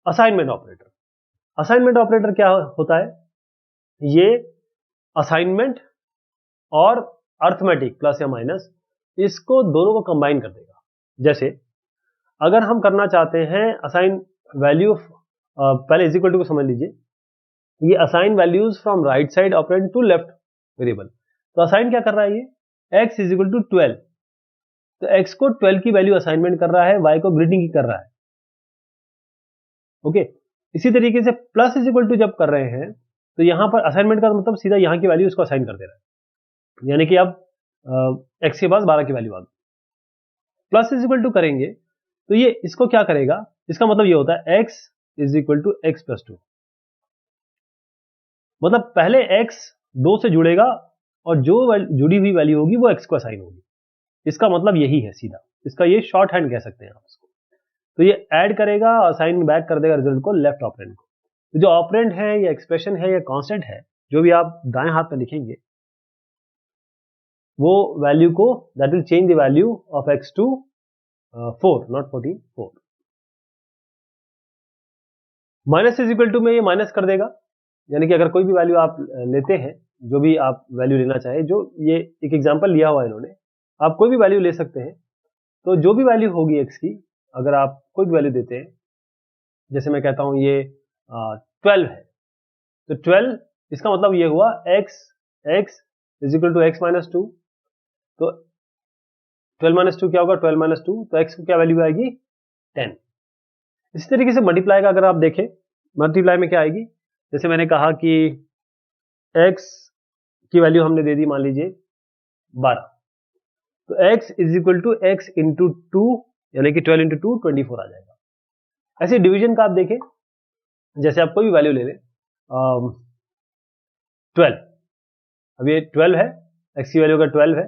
असाइनमेंट ऑपरेटर क्या होता है, ये असाइनमेंट और अर्थमेटिक प्लस या माइनस, इसको दोनों को कंबाइन कर देगा। जैसे अगर हम करना चाहते हैं असाइन वैल्यू, पहले इज इक्वल टू को समझ लीजिए, ये assign values from right side operand to left variable, तो असाइन क्या कर रहा है, ये x इज इक्वल टू 12, तो x को 12 की वैल्यू असाइनमेंट कर रहा है, y को ग्रीटिंग की कर रहा है। ओके, इसी तरीके से प्लस इज इक्वल टू जब कर रहे हैं तो यहां पर असाइनमेंट का मतलब सीधा यहां की वैल्यू इसको असाइन कर दे रहा है, यानी कि अब x के पास 12 की वैल्यू आ गई। प्लस इज इक्वल टू करेंगे तो ये इसको क्या करेगा, इसका मतलब ये होता है x is equal to x plus 2, मतलब पहले x 2 से जुड़ेगा और जो जुड़ी हुई वैल्यू होगी वो x को असाइन होगी। इसका मतलब यही है सीधा, इसका ये शॉर्ट हैंड कह सकते हैं आप इसको। तो ये ऐड करेगा और असाइन बैक कर देगा रिजल्ट को लेफ्ट ऑपरेंड को। तो जो ऑपरेंड है या एक्सप्रेशन है या कांस्टेंट है, जो भी आप दाएं हाथ में लिखेंगे, वो वैल्यू को that will change the value of x to 4, not 14, 4। Minus is equal to में ये माइनस कर देगा, यानी कि अगर कोई भी वैल्यू आप लेते हैं, जो भी आप वैल्यू लेना चाहे, जो ये एक एग्जांपल लिया हुआ है इन्होंने, आप कोई भी वैल्यू ले सकते हैं, तो जो भी वैल्यू होगी x की, अगर आप कोई भी वैल्यू देते हैं, जैसे मैं कहता हूं ये 12 है, तो 12 इसका मतलब ये हुआ x is equal to x minus 2, तो 12 माइनस 2 क्या होगा, 12 माइनस 2, तो x को क्या वैल्यू आएगी, 10। इसी तरीके से मल्टीप्लाई का अगर आप देखें, मल्टीप्लाई में क्या आएगी, जैसे मैंने कहा कि x की वैल्यू हमने दे दी, मान लीजिए 12, तो x is equal to x into 2, यानी कि 12 इंटू 2 24 आ जाएगा। ऐसे डिवीजन का आप देखें, जैसे आप कोई भी वैल्यू ले लें, 12, अब ये 12 है, x की वैल्यू अगर 12 है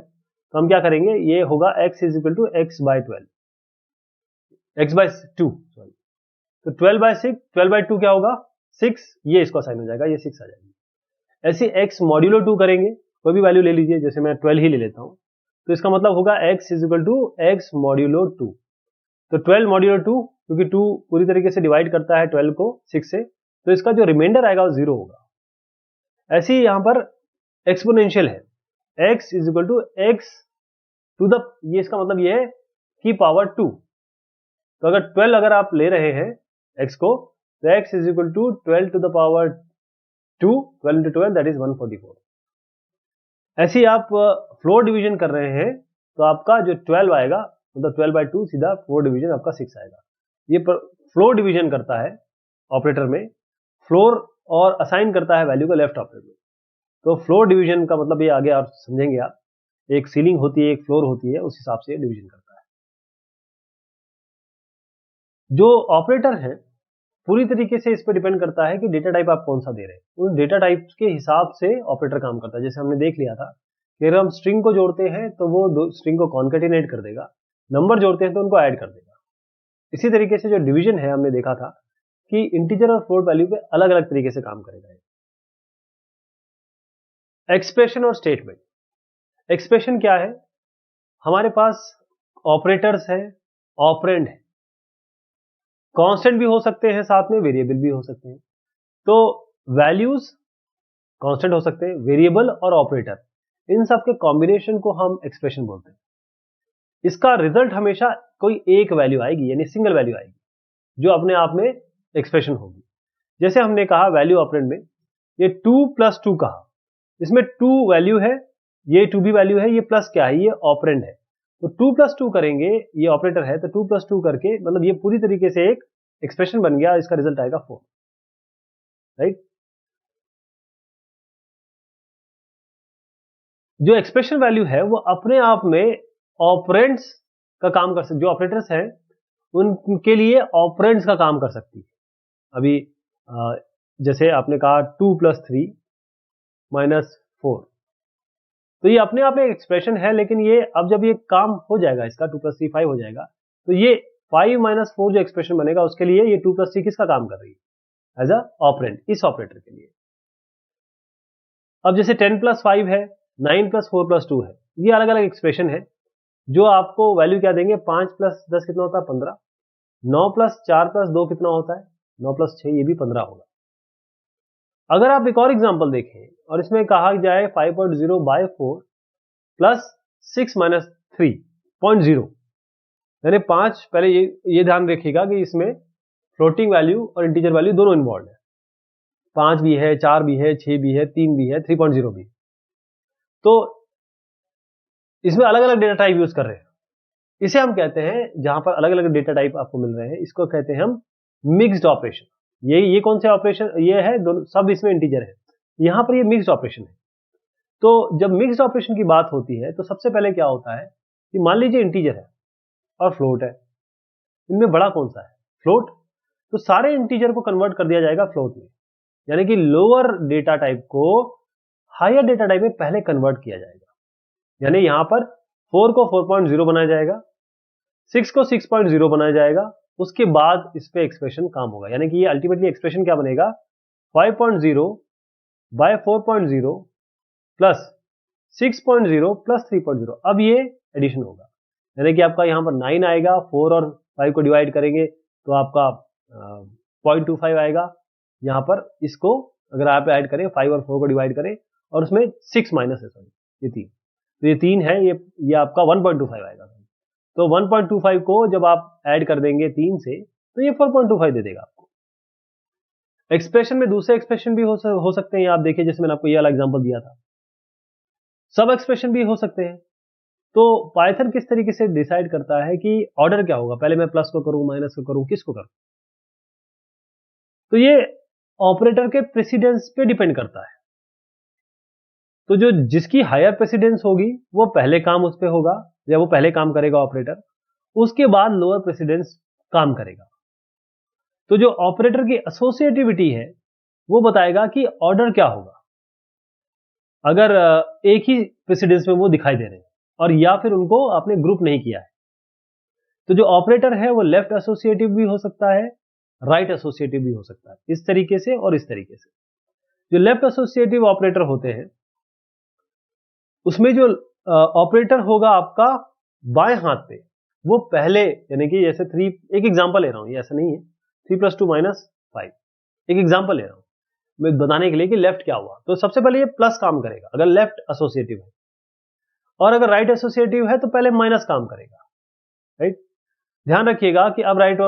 तो हम क्या करेंगे, ये होगा x is equal to x by 12, x by 2 sorry, तो 12/2 क्या होगा 6, ये इसको असाइन हो जाएगा, ये 6 आ जाएगी। ऐसे x मॉड्यूलो 2 करेंगे, कोई भी वैल्यू ले लीजिए, जैसे मैं 12 ही ले लेता हूं, तो इसका मतलब होगा x is equal to x modulo 2। तो 12 मॉड्यूलो 2, क्योंकि 2 पूरी तरीके से डिवाइड करता है 12 को 6 से, तो इसका जो रिमाइंडर आएगा वो 0 होगा। ऐसे ही यहां पर एक्सपोनेंशियल है, x is equal to x to the, ये इसका मतलब ये है की पावर 2। तो अगर 12 अगर आप ले रहे हैं x को, तो x is equal to 12 to the power 2, 12 into 12 that is 144। ऐसे ही आप फ्लोर डिवीजन कर रहे हैं, तो आपका जो 12 आएगा, मतलब 12/2 सीधा फ्लोर डिवीजन आपका 6 आएगा। ये फ्लोर डिवीजन करता है ऑपरेटर में, फ्लोर और असाइन करता है वैल्यू को लेफ्ट ऑपरेटर में। तो फ्लोर डिवीजन का मतलब ये आगे आप समझेंगे आप, एक सीलिंग होती है, एक फ्लोर होती है, उस हिसाब से डिवीजन करता है। जो ऑपरेटर है पूरी तरीके से इस पर डिपेंड करता है कि डेटा टाइप आप कौन सा दे रहे हैं। उन डेटा टाइप के हिसाब से ऑपरेटर काम करता है। जैसे हमने देख लिया था कि अगर हम स्ट्रिंग को जोड़ते हैं तो वो स्ट्रिंग को कॉन्केटिनेट कर देगा, नंबर जोड़ते हैं तो उनको ऐड कर देगा। इसी तरीके से जो डिवीजन है हमने देखा था कि इंटीजर और फ्लोट वैल्यू पे अलग अलग तरीके से काम करेगा। एक्सप्रेशन और स्टेटमेंट। एक्सप्रेशन क्या है, हमारे पास ऑपरेटर्स है, ऑपरेंड है, कांस्टेंट भी हो सकते हैं, साथ में वेरिएबल भी हो सकते हैं। तो वैल्यूज कांस्टेंट हो सकते हैं, वेरिएबल और ऑपरेटर, इन सब के कॉम्बिनेशन को हम एक्सप्रेशन बोलते हैं। इसका रिजल्ट हमेशा कोई एक वैल्यू आएगी, यानी सिंगल वैल्यू आएगी, जो अपने आप में एक्सप्रेशन होगी। जैसे हमने कहा वैल्यू ऑपरेंड में, ये 2+2 कहा, इसमें 2 वैल्यू है, ये 2 भी वैल्यू है, ये प्लस क्या है, ये ऑपरेंड है। तो 2+2 करेंगे, ये ऑपरेटर है, तो 2+2 करके मतलब ये पूरी तरीके से एक एक्सप्रेशन बन गया, इसका रिजल्ट आएगा 4, राइट। जो एक्सप्रेशन वैल्यू है वो अपने आप में ऑपरेंड्स का काम कर सकती, जो ऑपरेटर्स हैं उनके लिए ऑपरेंड्स का काम कर सकती है। अभी जैसे आपने कहा 2+3 -4, तो ये अपने आप में एक एक्सप्रेशन है, लेकिन ये अब जब ये काम हो जाएगा, इसका 2+3 5 हो जाएगा, तो ये 5 - 4 जो एक्सप्रेशन बनेगा उसके लिए ये 2+3 किसका काम कर रही है, एज अ ऑपरेंड, इस ऑपरेटर के लिए। अब जैसे 10+5 है, 9+4+2 है, ये अलग अलग एक्सप्रेशन है जो आपको वैल्यू क्या देंगे, 5+10 कितना होता है, 15, 9+4+2 कितना होता है, 9+6, ये भी 15 होगा। अगर आप एक और एग्जांपल देखें और इसमें कहा जाए 5.0/4 प्लस 6 - 3.0, यानी 5, पहले ये ध्यान रखिएगा कि इसमें फ्लोटिंग वैल्यू और इंटीजर वैल्यू दोनों इन्वॉल्व है। 5 भी है, 4 भी है, 6 भी है, 3 भी है, 3.0 भी। तो इसमें अलग अलग डेटा टाइप यूज कर रहे हैं। इसे हम कहते हैं, जहां पर अलग अलग डेटा टाइप आपको मिल रहे हैं, इसको कहते हैं हम मिक्स्ड ऑपरेशन। ये कौन से ऑपरेशन, ये है दोनों, सब इसमें इंटीजर है, यहां पर ये मिक्स्ड ऑपरेशन है। तो जब मिक्स्ड ऑपरेशन की बात होती है तो सबसे पहले क्या होता है कि मान लीजिए इंटीजर है और फ्लोट है, इनमें बड़ा कौन सा है, फ्लोट। तो सारे इंटीजर को कन्वर्ट कर दिया जाएगा फ्लोट में, यानी कि लोअर डेटा टाइप को हायर डेटा टाइप में पहले कन्वर्ट किया जाएगा। यानी यहां पर 4 को 4.0 बनाया जाएगा, 6 को 6.0 बनाया जाएगा, उसके बाद इस पे एक्सप्रेशन काम होगा। यानी कि ये अल्टीमेटली एक्सप्रेशन क्या बनेगा, 5.0/4.0 प्लस 6.0 प्लस 3.0। अब ये एडिशन होगा, यानी कि आपका यहां पर 9 आएगा, 4 और 5 को डिवाइड करेंगे तो आपका 0.25 आएगा। यहां पर इसको अगर आप ऐड करें, 5 और 4 को डिवाइड करें और उसमें 6 माइनस है, सॉरी ये 3, तो ये 3 है, ये आपका 1.25 आएगा। तो 1.25 को जब आप ऐड कर देंगे 3 से, तो ये 4.25 दे देगा आपको। एक्सप्रेशन में दूसरे एक्सप्रेशन भी हो सकते हैं, आप देखिए जैसे मैंने आपको ये वाला एग्जांपल दिया था, सब एक्सप्रेशन भी हो सकते हैं। तो पाइथन किस तरीके से डिसाइड करता है कि ऑर्डर क्या होगा, पहले मैं प्लस को करूं, माइनस को करूं, किसको करूं। तो ये ऑपरेटर के प्रेसिडेंस पे डिपेंड करता है। तो जो जिसकी हायर प्रेसिडेंस होगी वो पहले काम उस पे होगा, या वो पहले काम करेगा ऑपरेटर, उसके बाद लोअर प्रेसिडेंस काम करेगा। तो जो ऑपरेटर की एसोसिएटिविटी है वो बताएगा कि ऑर्डर क्या होगा, अगर एक ही प्रेसिडेंस में वो दिखाई दे रहे हैं और या फिर उनको आपने ग्रुप नहीं किया है। तो जो ऑपरेटर है वो लेफ्ट एसोसिएटिव भी हो सकता है राइट एसोसिएटिव भी हो सकता है, इस तरीके से और इस तरीके से। जो लेफ्ट एसोसिएटिव ऑपरेटर होते हैं उसमें जो ऑपरेटर होगा आपका बाएं हाथ पे, वो पहले, यानी कि जैसे 3, एक एग्जांपल ले रहा हूं, ये ऐसा नहीं है, 3 + 2 - 5, एक एग्जांपल ले रहा हूं मैं बताने के लिए कि लेफ्ट क्या हुआ। तो सबसे पहले ये प्लस काम करेगा अगर लेफ्ट एसोसिएटिव है, और अगर राइट एसोसिएटिव है तो पहले माइनस काम करेगा, राइट। ध्यान रखिएगा कि अब राइट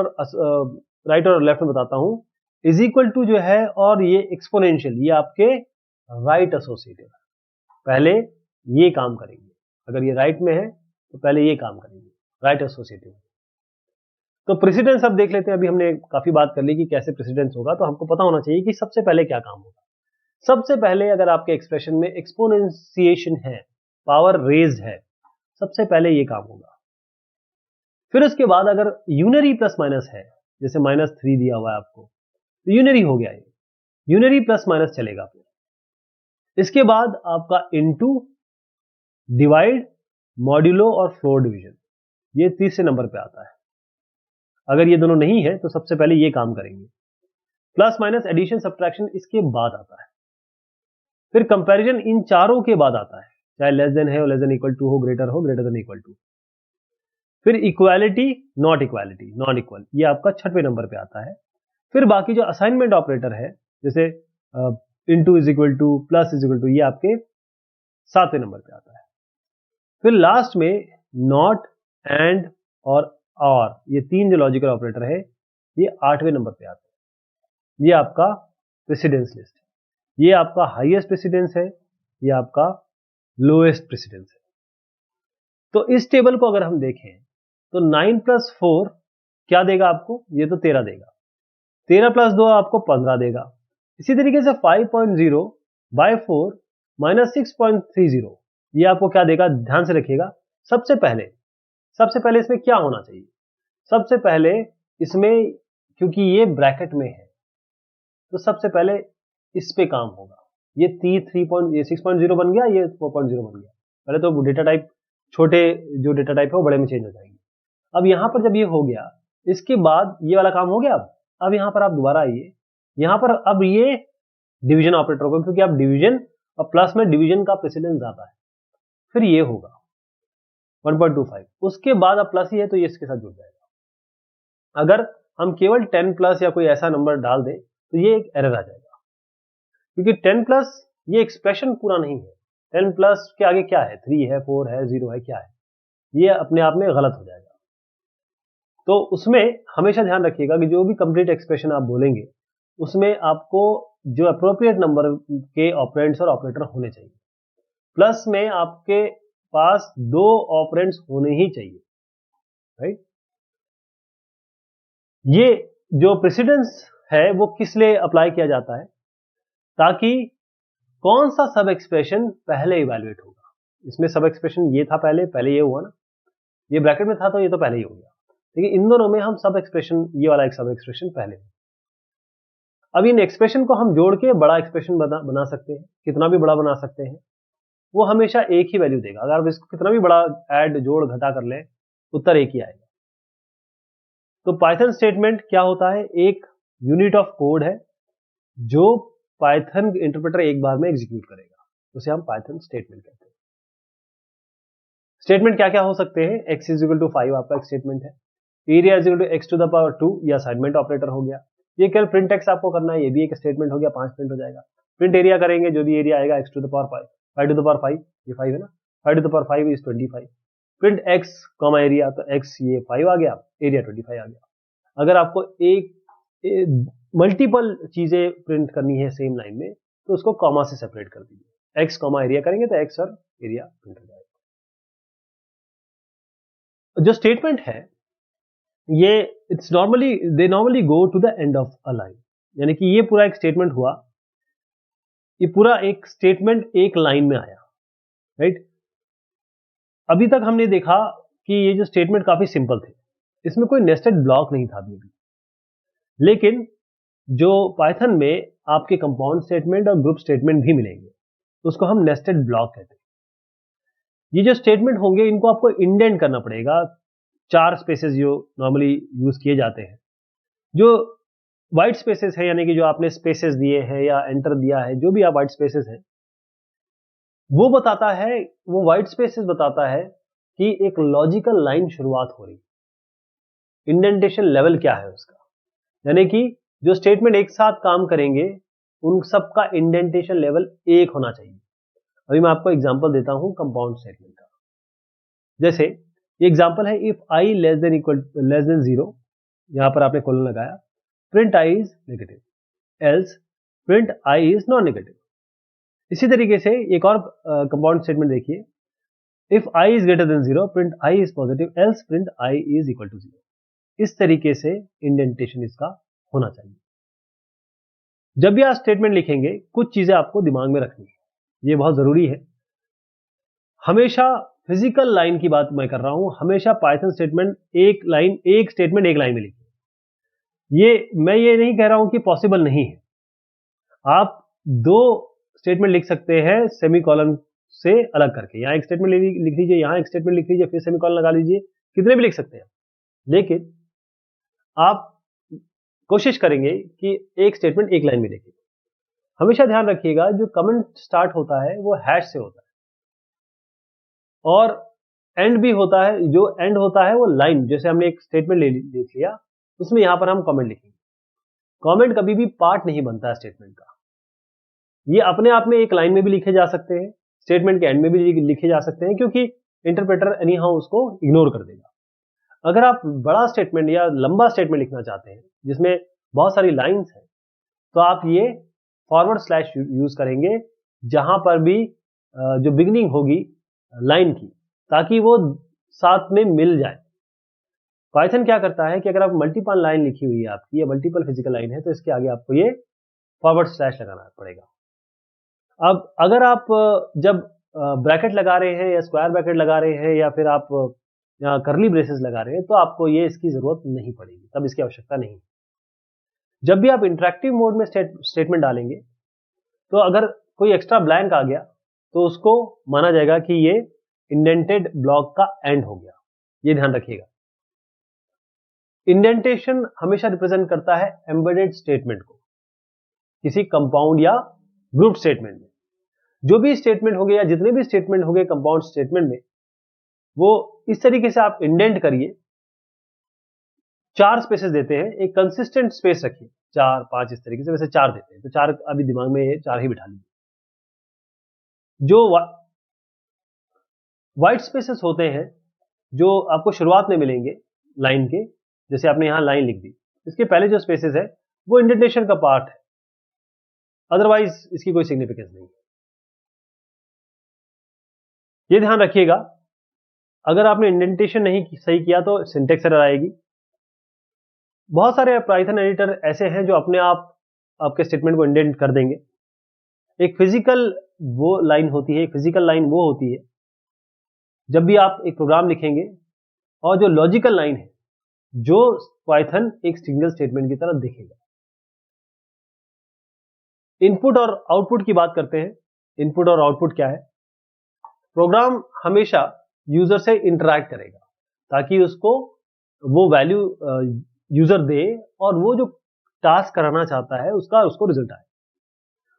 और लेफ्ट में बताता हूं, इज इक्वल टू जो है और ये एक्सपोनेंशियल, ये आपके राइट एसोसिएटिव है, पहले ये काम करेंगे। अगर ये राइट में है तो पहले ये काम करेंगे, राइट एसोसिएटिव। तो प्रेसिडेंस अब देख लेते हैं। अभी हमने काफी बात कर ली कि कैसे प्रेसिडेंस होगा, तो हमको पता होना चाहिए कि सबसे पहले क्या काम होगा। सबसे पहले अगर आपके एक्सप्रेशन में एक्सपोनेंशिएशन है, पावर रेज्ड है, सबसे पहले ये काम होगा। फिर उसके बाद अगर यूनरी प्लस माइनस है, जैसे -3 दिया हुआ है आपको, तो यूनरी हो गया, ये यूनरी प्लस माइनस चलेगा। फिर इसके बाद आपका इनटू, डिवाइड, मॉड्यूलो और फ्लोर डिवीजन, ये तीसरे नंबर पे आता है। अगर ये दोनों नहीं है तो सबसे पहले ये काम करेंगे। प्लस माइनस, एडिशन, सब्ट्रैक्शन इसके बाद आता है। फिर कंपैरिजन इन चारों के बाद आता है, चाहे लेस देन है और लेस देन इक्वल टू हो, ग्रेटर हो, ग्रेटर देन इक्वल टू। फिर equality, not equality, non equal, ये आपका 6वें नंबर पे आता है। फिर बाकी जो असाइनमेंट ऑपरेटर है, जैसे into is equal to, plus is equal to, ये आपके 7वें नंबर पे आता है। फिर लास्ट में नॉट, एंड और ये 3 जो लॉजिकल ऑपरेटर है, ये 8वें नंबर पे आते हैं। ये आपका प्रेसिडेंस लिस्ट है। ये आपका हाईएस्ट प्रेसिडेंस है, ये आपका लोएस्ट प्रेसिडेंस है। तो इस टेबल को अगर हम देखें तो 9 + 4 क्या देगा आपको, ये तो 13 देगा। 13 + 2 आपको 15 देगा। इसी तरीके से 5.0/4 - 6.30, ये आपको क्या देगा, ध्यान से रखिएगा। सबसे पहले इसमें क्या होना चाहिए, सबसे पहले इसमें, क्योंकि ये ब्रैकेट में है, तो सबसे पहले इस पे काम होगा। ये 6.0 बन गया, ये 4.0 बन गया। पहले तो डेटा टाइप, छोटे जो डेटा टाइप है वो बड़े में चेंज हो जाएंगे। अब यहां पर जब ये हो गया, इसके बाद ये वाला काम हो गया। अब यहां पर आप दोबारा आइए, यहां पर अब ये डिवीजन ऑपरेटर होगा, क्योंकि आप डिवीजन और प्लस में डिवीजन का प्रेसिडेंस ज्यादा है। फिर ये होगा 1.25, उसके बाद अब प्लस ही है तो ये इसके साथ जुड़ जाएगा। अगर हम केवल 10+ या कोई ऐसा नंबर डाल दें तो ये एक एरर आ जाएगा, क्योंकि 10+ ये एक्सप्रेशन पूरा नहीं है। 10+ के आगे क्या है, 3 है, 4 है, 0 है, क्या है, ये अपने आप में गलत हो जाएगा। तो उसमें हमेशा ध्यान रखिएगा कि जो भी कंप्लीट एक्सप्रेशन आप बोलेंगे उसमें आपको जो अप्रोप्रिएट नंबर के ऑपरेंड्स और ऑपरेटर होने चाहिए। प्लस में आपके पास 2 ऑपरेंड्स होने ही चाहिए, राइट। ये जो प्रेसिडेंस है वो किस लिए अप्लाई किया जाता है, ताकि कौन सा सब एक्सप्रेशन पहले इवैल्यूएट होगा। इसमें सब एक्सप्रेशन ये था, पहले ये हुआ ना, ये ब्रैकेट में था तो ये तो पहले ही हो गया। देखिए इन दोनों में हम सब एक्सप्रेशन, ये वाला एक सब एक्सप्रेशन पहले। अब इन एक्सप्रेशन को हम जोड़ के बड़ा एक्सप्रेशन बना सकते हैं, कितना भी बड़ा बना सकते हैं। वो हमेशा एक ही वैल्यू देगा। अगर आप इसको कितना भी बड़ा ऐड, जोड़, घटा कर लें, उत्तर एक ही आएगा। तो पाइथन स्टेटमेंट क्या होता है, एक यूनिट ऑफ कोड है जो पाइथन इंटरप्रेटर एक बार में एग्जीक्यूट करेगा, उसे हम पाइथन स्टेटमेंट कहते हैं। स्टेटमेंट क्या क्या हो सकते हैं, x = 5 आपका एक स्टेटमेंट है, एरिया = x⁻², ये असाइनमेंट ऑपरेटर हो गया। ये केवल प्रिंट एक्स आपको करना है, ये भी एक स्टेटमेंट हो गया, 5 प्रिंट हो जाएगा। प्रिंट एरिया करेंगे, जो भी एरिया आएगा x⁻5, 5, ये 5 है ना, 5 = 25। प्रिंट x, एरिया, तो x ये 5 आ गया, एरिया 25 आ गया। अगर आपको एक मल्टीपल चीजें प्रिंट करनी है सेम लाइन में, तो उसको कॉमा से सेपरेट कर दीजिए। x, एरिया करेंगे तो x और एरिया प्रिंट हो जाएगा। जो स्टेटमेंट है ये they normally go to the end of a line, यानी कि ये पूरा एक स्टेटमेंट हुआ, ये पूरा एक स्टेटमेंट एक लाइन में आया, राइट। अभी तक हमने देखा कि ये जो स्टेटमेंट काफी सिंपल थे, इसमें कोई नेस्टेड ब्लॉक नहीं था अभी भी। लेकिन जो पाइथन में आपके कंपाउंड स्टेटमेंट और ग्रुप स्टेटमेंट भी मिलेंगे, उसको हम नेस्टेड ब्लॉक कहते हैं। ये जो स्टेटमेंट होंगे इनको आपको इंडेंट करना पड़ेगा, 4 स्पेसेस जो नॉर्मली यूज किए जाते हैं। जो वाइट स्पेसेस है, यानी कि जो आपने स्पेसेस दिए हैं या एंटर दिया है, जो भी आप वाइट स्पेसेस हैं, वो बताता है, वो वाइट स्पेसेस बताता है कि एक लॉजिकल लाइन शुरुआत हो रही है। इंडेंटेशन लेवल क्या है उसका, यानी कि जो स्टेटमेंट एक साथ काम करेंगे उन सब का इंडेंटेशन लेवल एक होना चाहिए। अभी मैं आपको एग्जांपल देता हूं कंपाउंड स्टेटमेंट का। जैसे ये एग्जांपल है, इफ i लेस देन 0, यहां पर आपने कोलन लगाया, print i is negative, else print i is non negative. इसी तरीके से एक और कंपाउंड स्टेटमेंट देखिए, if i is greater than 0, print i is positive, else print i is equal to 0। इस तरीके से इंडेंटेशन इसका होना चाहिए। जब भी आप स्टेटमेंट लिखेंगे, कुछ चीजें आपको दिमाग में रखनी है, ये बहुत जरूरी है। हमेशा फिजिकल लाइन की बात मैं कर रहा हूं, हमेशा पाइथन स्टेटमेंट एक स्टेटमेंट एक लाइन में लिखिए। मैं ये नहीं कह रहा हूं कि पॉसिबल नहीं है, आप दो स्टेटमेंट लिख सकते हैं सेमीकोलन से अलग करके। यहां एक स्टेटमेंट लिख लीजिए, यहां एक स्टेटमेंट लिख लीजिए, फिर सेमीकोलन लगा लीजिए, कितने भी लिख सकते हैं। लेकिन आप कोशिश करेंगे कि एक स्टेटमेंट एक लाइन में लिखें। हमेशा ध्यान रखिएगा, जो कमेंट स्टार्ट होता है वो हैश से होता है, और एंड भी होता है, जो एंड होता है वो लाइन। जैसे हमने एक स्टेटमेंट लिख लिया, उसमें यहां पर हम कमेंट लिखेंगे। कमेंट कभी भी पार्ट नहीं बनता है स्टेटमेंट का। ये अपने आप में एक लाइन में भी लिखे जा सकते हैं, स्टेटमेंट के एंड में भी लिखे जा सकते हैं, क्योंकि इंटरप्रेटर एनी हाउ उसको इग्नोर कर देगा। अगर आप बड़ा स्टेटमेंट या लंबा स्टेटमेंट लिखना चाहते हैं जिसमें बहुत सारी लाइंस हैं, तो आप ये फॉरवर्ड स्लैश यूज करेंगे, जहां पर भी जो बिगिनिंग होगी लाइन की, ताकि वो साथ में मिल जाए। पाइथन क्या करता है कि अगर आप मल्टीपल लाइन लिखी हुई है आपकी, या मल्टीपल फिजिकल लाइन है, तो इसके आगे आपको ये फॉरवर्ड स्लैश लगाना पड़ेगा। अब अगर आप जब ब्रैकेट लगा रहे हैं या स्क्वायर ब्रैकेट लगा रहे हैं, या फिर आप करली ब्रेसेस लगा रहे हैं, तो आपको ये इसकी जरूरत नहीं पड़ेगी, तब इसकी आवश्यकता नहीं। जब भी आप इंटरैक्टिव मोड में स्टेटमेंट डालेंगे, तो अगर कोई एक्स्ट्रा ब्लैंक आ गया तो उसको माना जाएगा कि ये इंडेंटेड ब्लॉक का एंड हो गया। ये ध्यान रखिएगा। इंडेंटेशन हमेशा रिप्रेजेंट करता है एम्बेडेड स्टेटमेंट को, किसी कंपाउंड या ग्रुप स्टेटमेंट में। जो भी स्टेटमेंट हो गए या जितने भी स्टेटमेंट हो गए कंपाउंड स्टेटमेंट में, वो इस तरीके से आप इंडेंट करिए। 4 स्पेसेस देते हैं, एक कंसिस्टेंट स्पेस रखिए, 4 5 इस तरीके से, वैसे 4 देते हैं, तो 4 अभी दिमाग में 4 ही बिठा लीजिए। जो व्हाइट स्पेसेस होते हैं, जो आपको शुरुआत में मिलेंगे लाइन के, जैसे आपने यहां लाइन लिख दी, इसके पहले जो स्पेसेस है वो इंडेंटेशन का पार्ट है, अदरवाइज इसकी कोई सिग्निफिकेंस नहीं है। ये ध्यान रखिएगा, अगर आपने इंडेंटेशन नहीं सही किया तो सिंटेक्स एरर आएगी। बहुत सारे पाइथन एडिटर ऐसे हैं जो अपने आप आपके स्टेटमेंट को इंडेंट कर देंगे। एक फिजिकल वो लाइन होती है, एक फिजिकल लाइन वो होती है जब भी आप एक प्रोग्राम लिखेंगे, और जो लॉजिकल लाइन है, जो पाइथन एक सिंगल स्टेटमेंट की तरह दिखेगा। इनपुट और आउटपुट की बात करते हैं। इनपुट और आउटपुट क्या है? प्रोग्राम हमेशा यूजर से इंटरैक्ट करेगा ताकि उसको वो वैल्यू यूजर दे, और वो जो टास्क कराना चाहता है उसको रिजल्ट आए।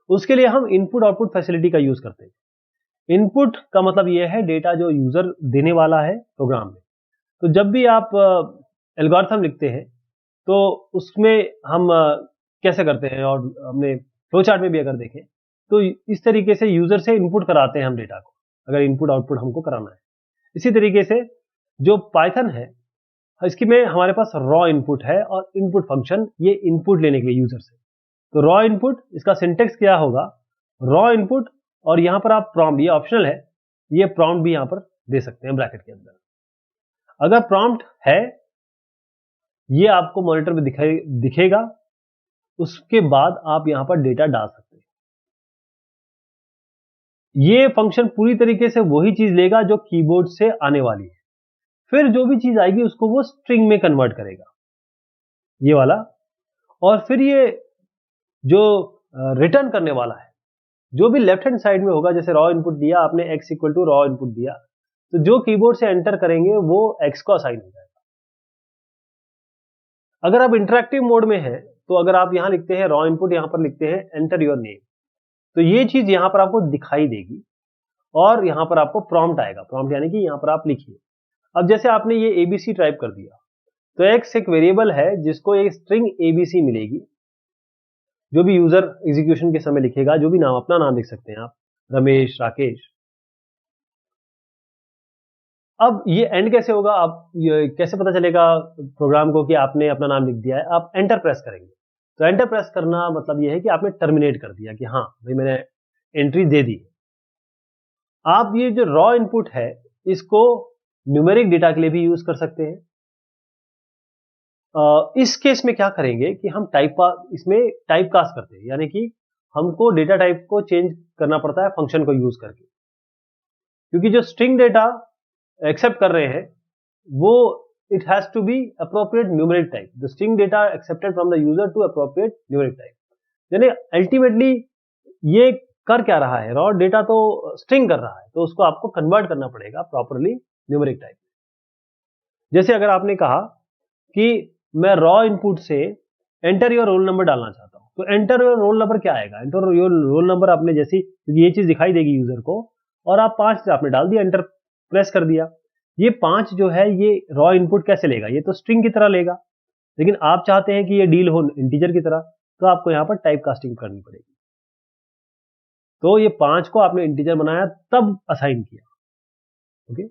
उसके लिए हम इनपुट आउटपुट फैसिलिटी का यूज करते हैं। इनपुट का मतलब यह है डेटा जो यूजर देने वाला है प्रोग्राम में। तो जब भी आप एल्गोरिथम लिखते हैं तो उसमें हम कैसे करते हैं, और हमने फ्लो चार्ट में भी अगर देखें तो इस तरीके से यूजर से इनपुट कराते हैं हम डेटा को, अगर इनपुट आउटपुट हमको कराना है। इसी तरीके से जो पाइथन है, इसकी में हमारे पास रॉ इनपुट है और इनपुट फंक्शन, ये इनपुट लेने के लिए यूजर से। तो रॉ इनपुट, इसका सिंटेक्स क्या होगा? रॉ इनपुट, और यहां पर आप प्रॉम्प्ट, ये ऑप्शनल है, ये प्रॉम्प्ट भी यहां पर दे सकते हैं ब्रैकेट के अंदर। अगर प्रॉम्प्ट है, ये आपको मॉनिटर में दिखेगा, उसके बाद आप यहां पर डेटा डाल सकते हैं। ये फंक्शन पूरी तरीके से वही चीज लेगा जो कीबोर्ड से आने वाली है, फिर जो भी चीज आएगी उसको वो स्ट्रिंग में कन्वर्ट करेगा, ये वाला। और फिर ये जो रिटर्न करने वाला है, जो भी लेफ्ट हैंड साइड में होगा, जैसे रॉ इनपुट दिया आपने, x equal to raw input दिया, तो जो कीबोर्ड से एंटर करेंगे वो x को असाइन हो जाएगा। अगर आप इंटरैक्टिव मोड में है तो अगर आप यहाँ लिखते हैं रॉ इनपुट, यहाँ पर लिखते हैं एंटर योर नेम, तो ये चीज यहाँ पर आपको दिखाई देगी और यहाँ पर आपको प्रॉम्प्ट आएगा। प्रॉम्प्ट यानी कि यहाँ पर आप लिखिए। अब जैसे आपने ये एबीसी टाइप कर दिया, तो एक्स एक वेरिएबल है जिसको एक स्ट्रिंग एबीसी मिलेगी। जो भी यूजर एग्जीक्यूशन के समय लिखेगा, जो भी नाम, अपना नाम लिख सकते हैं आप, रमेश, राकेश। अब ये एंड कैसे होगा, आप कैसे पता चलेगा प्रोग्राम को कि आपने अपना नाम लिख दिया है? आप एंटर प्रेस करेंगे। तो एंटर प्रेस करना मतलब ये है कि आपने टर्मिनेट कर दिया कि हाँ भाई मैंने एंट्री दे दी। आप ये जो रॉ इनपुट है इसको न्यूमेरिक डेटा के लिए भी यूज कर सकते हैं। इस केस में क्या करेंगे कि हम इसमें टाइप कास्ट करते हैं, यानी कि हमको डेटा टाइप को चेंज करना पड़ता है फंक्शन को यूज करके, क्योंकि जो स्ट्रिंग डेटा एक्सेप्ट कर रहे हैं वो it has to be appropriate numeric type. The string data accepted from the user to appropriate numeric type, यानी अल्टीमेटली ये कर क्या रहा है, रॉ डेटा तो स्ट्रिंग कर रहा है, तो उसको आपको कन्वर्ट करना पड़ेगा प्रॉपरली न्यूमेरिक टाइप। जैसे अगर आपने कहा कि मैं रॉ इनपुट से एंटर योर रोल नंबर डालना चाहता हूं, तो एंटर योर रोल नंबर क्या आएगा? एंटर योर रोल नंबर आपने जैसी, ये चीज दिखाई देगी यूजर को, और आप 5 आपने डाल दिया, एंटर प्रेस कर दिया। ये 5 जो है ये रॉ इनपुट कैसे लेगा? ये तो स्ट्रिंग की तरह लेगा, लेकिन आप चाहते हैं कि ये डील हो इंटीजर की तरह, तो आपको यहां पर टाइप कास्टिंग करनी पड़ेगी। तो ये 5 को आपने इंटीजर बनाया तब असाइन किया। ओके,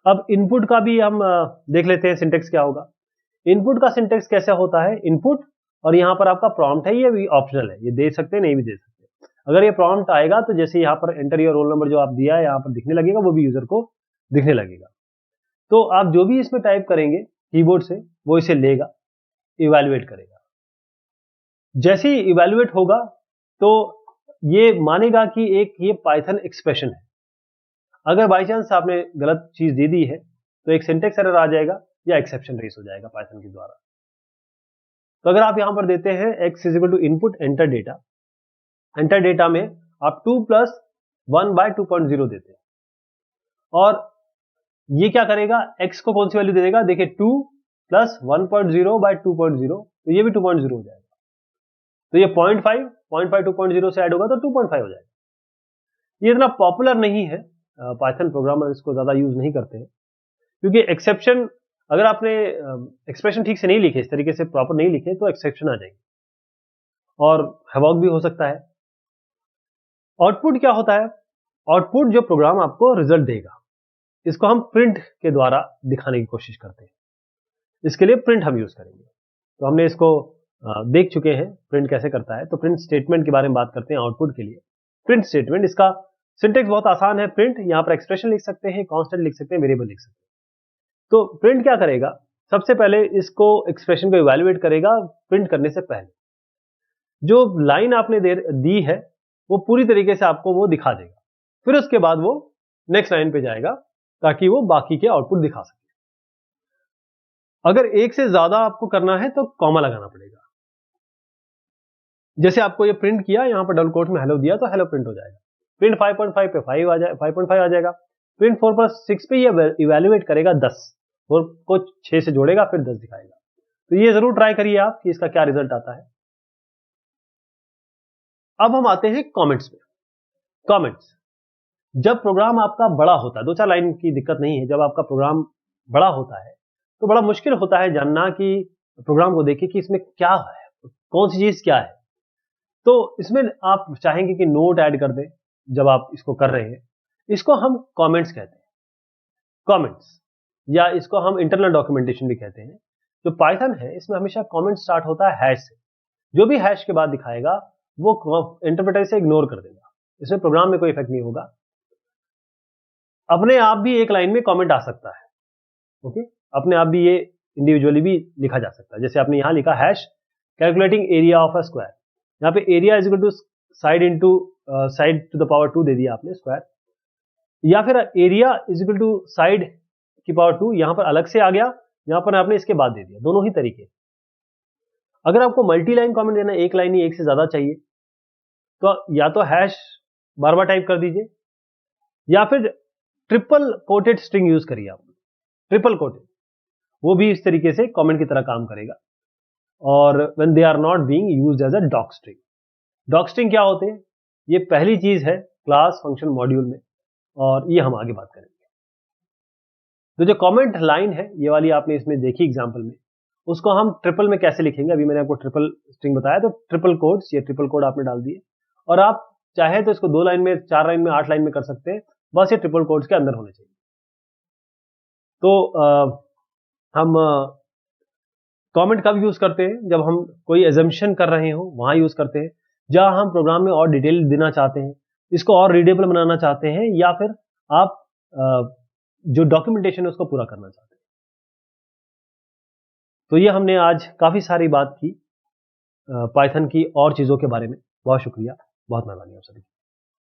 अब इनपुट का भी हम देख लेते हैं सिंटेक्स क्या होगा। इनपुट का सिंटेक्स कैसा होता है? इनपुट और यहाँ पर आपका प्रॉम्प्ट है, ये भी ऑप्शनल है, ये दे सकते हैं नहीं भी दे सकते। अगर ये प्रॉम्प्ट आएगा तो जैसे यहाँ पर एंटर योर रोल नंबर जो आप दिया है यहाँ पर दिखने लगेगा, वो भी यूजर को दिखने लगेगा। तो आप जो भी इसमें टाइप करेंगे कीबोर्ड से वो इसे लेगा, इवैल्यूएट करेगा। जैसे ही इवैल्यूएट होगा तो ये मानेगा कि एक ये पाइथन एक्सप्रेशन है। अगर बाई चांस आपने गलत चीज दे दी है तो एक सिंटेक्स एरर आ जाएगा या एक्सेप्शन रेस हो जाएगा पाइथन के द्वारा। तो अगर आप यहां पर देते हैं x is equal to input enter data, enter data में आप 2 + 1/2.0 देते हैं, और ये क्या करेगा? x को कौन सी वैल्यू दे देगा? देखिए 2 + 1.0/2.0, तो ये भी 2.0 हो जाएगा। तो ये 0.5 2.0 से ऐड होगा तो 2.5 हो जाएगा। ये इतना पॉपुलर नहीं है, पाइथन प्रोग्रामर इसको ज्यादा यूज नहीं करते हैं, क्योंकि एक्सेप्शन, अगर आपने एक्सप्रेशन ठीक से नहीं लिखे, इस तरीके से प्रॉपर नहीं लिखे, तो एक्सेप्शन आ जाएंगे और हैवॉक भी हो सकता है। आउटपुट क्या होता है? आउटपुट जो प्रोग्राम आपको रिजल्ट देगा, इसको हम प्रिंट के द्वारा दिखाने की कोशिश करते हैं। इसके लिए प्रिंट हम यूज करेंगे। तो हमने इसको देख चुके हैं प्रिंट कैसे करता है। तो प्रिंट स्टेटमेंट के बारे में बात करते हैं आउटपुट के लिए। प्रिंट स्टेटमेंट, इसका सिंटेक्स बहुत आसान है। प्रिंट, यहाँ पर एक्सप्रेशन लिख सकते हैं, कांस्टेंट लिख सकते हैं, वेरिएबल लिख सकते हैं। तो प्रिंट क्या करेगा? सबसे पहले इसको एक्सप्रेशन को इवैल्यूएट करेगा। प्रिंट करने से पहले जो लाइन आपने दी है वो पूरी तरीके से आपको वो दिखा देगा, फिर उसके बाद वो नेक्स्ट लाइन पे जाएगा ताकि वो बाकी के आउटपुट दिखा सके। अगर एक से ज्यादा आपको करना है तो कॉमा लगाना पड़ेगा। जैसे आपको ये प्रिंट किया, यहाँ पर डबल कोट में हेलो दिया तो हेलो प्रिंट हो जाएगा। प्रिंट 5.5 पे 5.5 आ जाएगा। प्रिंट 4+6 पे ये इवैल्यूएट करेगा 10, 4 को 6 से जोड़ेगा फिर 10 दिखाएगा। तो ये जरूर ट्राई करिए आप कि इसका क्या रिजल्ट आता है। अब हम आते हैं कमेंट्स में। कमेंट्स, जब प्रोग्राम आपका बड़ा होता है, 2-4 लाइन की दिक्कत नहीं है, जब आपका प्रोग्राम बड़ा होता है तो बड़ा मुश्किल होता है जानना कि प्रोग्राम को देखिए कि इसमें क्या है, कौन सी चीज क्या है। तो इसमें आप चाहेंगे कि नोट ऐड कर दें जब आप इसको कर रहे हैं। इसको हम कमेंट्स कहते हैं, कमेंट्स, या इसको हम इंटरनल डॉक्यूमेंटेशन भी कहते हैं। जो पाइथन है इसमें हमेशा कमेंट स्टार्ट होता है हैश से। जो भी हैश के बाद दिखाएगा वो इंटरप्रेटर से इग्नोर कर देगा, इसमें प्रोग्राम में कोई इफेक्ट नहीं होगा। अपने आप भी एक लाइन में कमेंट आ सकता है। ओके, अपने आप भी ये इंडिविजुअली भी लिखा जा सकता है। जैसे आपने यहां लिखा hash calculating area of a square, यहाँ पे area is equal to side to the power 2 दे दिया आपने स्क्वायर, या फिर area is equal to side की पावर 2, यहां पर अलग से आ गया, यहां पर आपने इसके बाद दे दिया। दोनों ही तरीके। अगर आपको मल्टी लाइन कमेंट देना, एक लाइन ही एक से ज्यादा चाहिए, तो या तो हैश बार बार टाइप कर दीजिए, या फिर ट्रिपल कोटेड स्ट्रिंग यूज करिए आप। ट्रिपल कोटेड वो भी इस तरीके से कमेंट की तरह काम करेगा। और when they are not being used as a docstring. Docstring क्या होते हैं? ये पहली चीज है क्लास फंक्शन मॉड्यूल में, और ये हम आगे बात करेंगे। तो जो कमेंट लाइन है, ये वाली आपने इसमें देखी एग्जांपल में, उसको हम ट्रिपल में कैसे लिखेंगे? अभी मैंने आपको ट्रिपल स्ट्रिंग बताया, तो ट्रिपल कोड्स, ये ट्रिपल कोड आपने डाल दिए, और आप चाहे तो इसको 2 लाइन में, 4 लाइन में, 8 लाइन में कर सकते हैं, बस ये ट्रिपल कोड्स के अंदर होने चाहिए। तो हम कमेंट कब यूज करते हैं? जब हम कोई एजम्पशन कर रहे हो, वहां यूज करते हैं। जहां हम प्रोग्राम में और डिटेल देना चाहते हैं, इसको और रीडेबल बनाना चाहते हैं, या फिर आप जो डॉक्यूमेंटेशन है उसको पूरा करना चाहते हैं। तो ये हमने आज काफी सारी बात की पाइथन की और चीजों के बारे में। बहुत शुक्रिया, बहुत मेहरबानी आप सभी।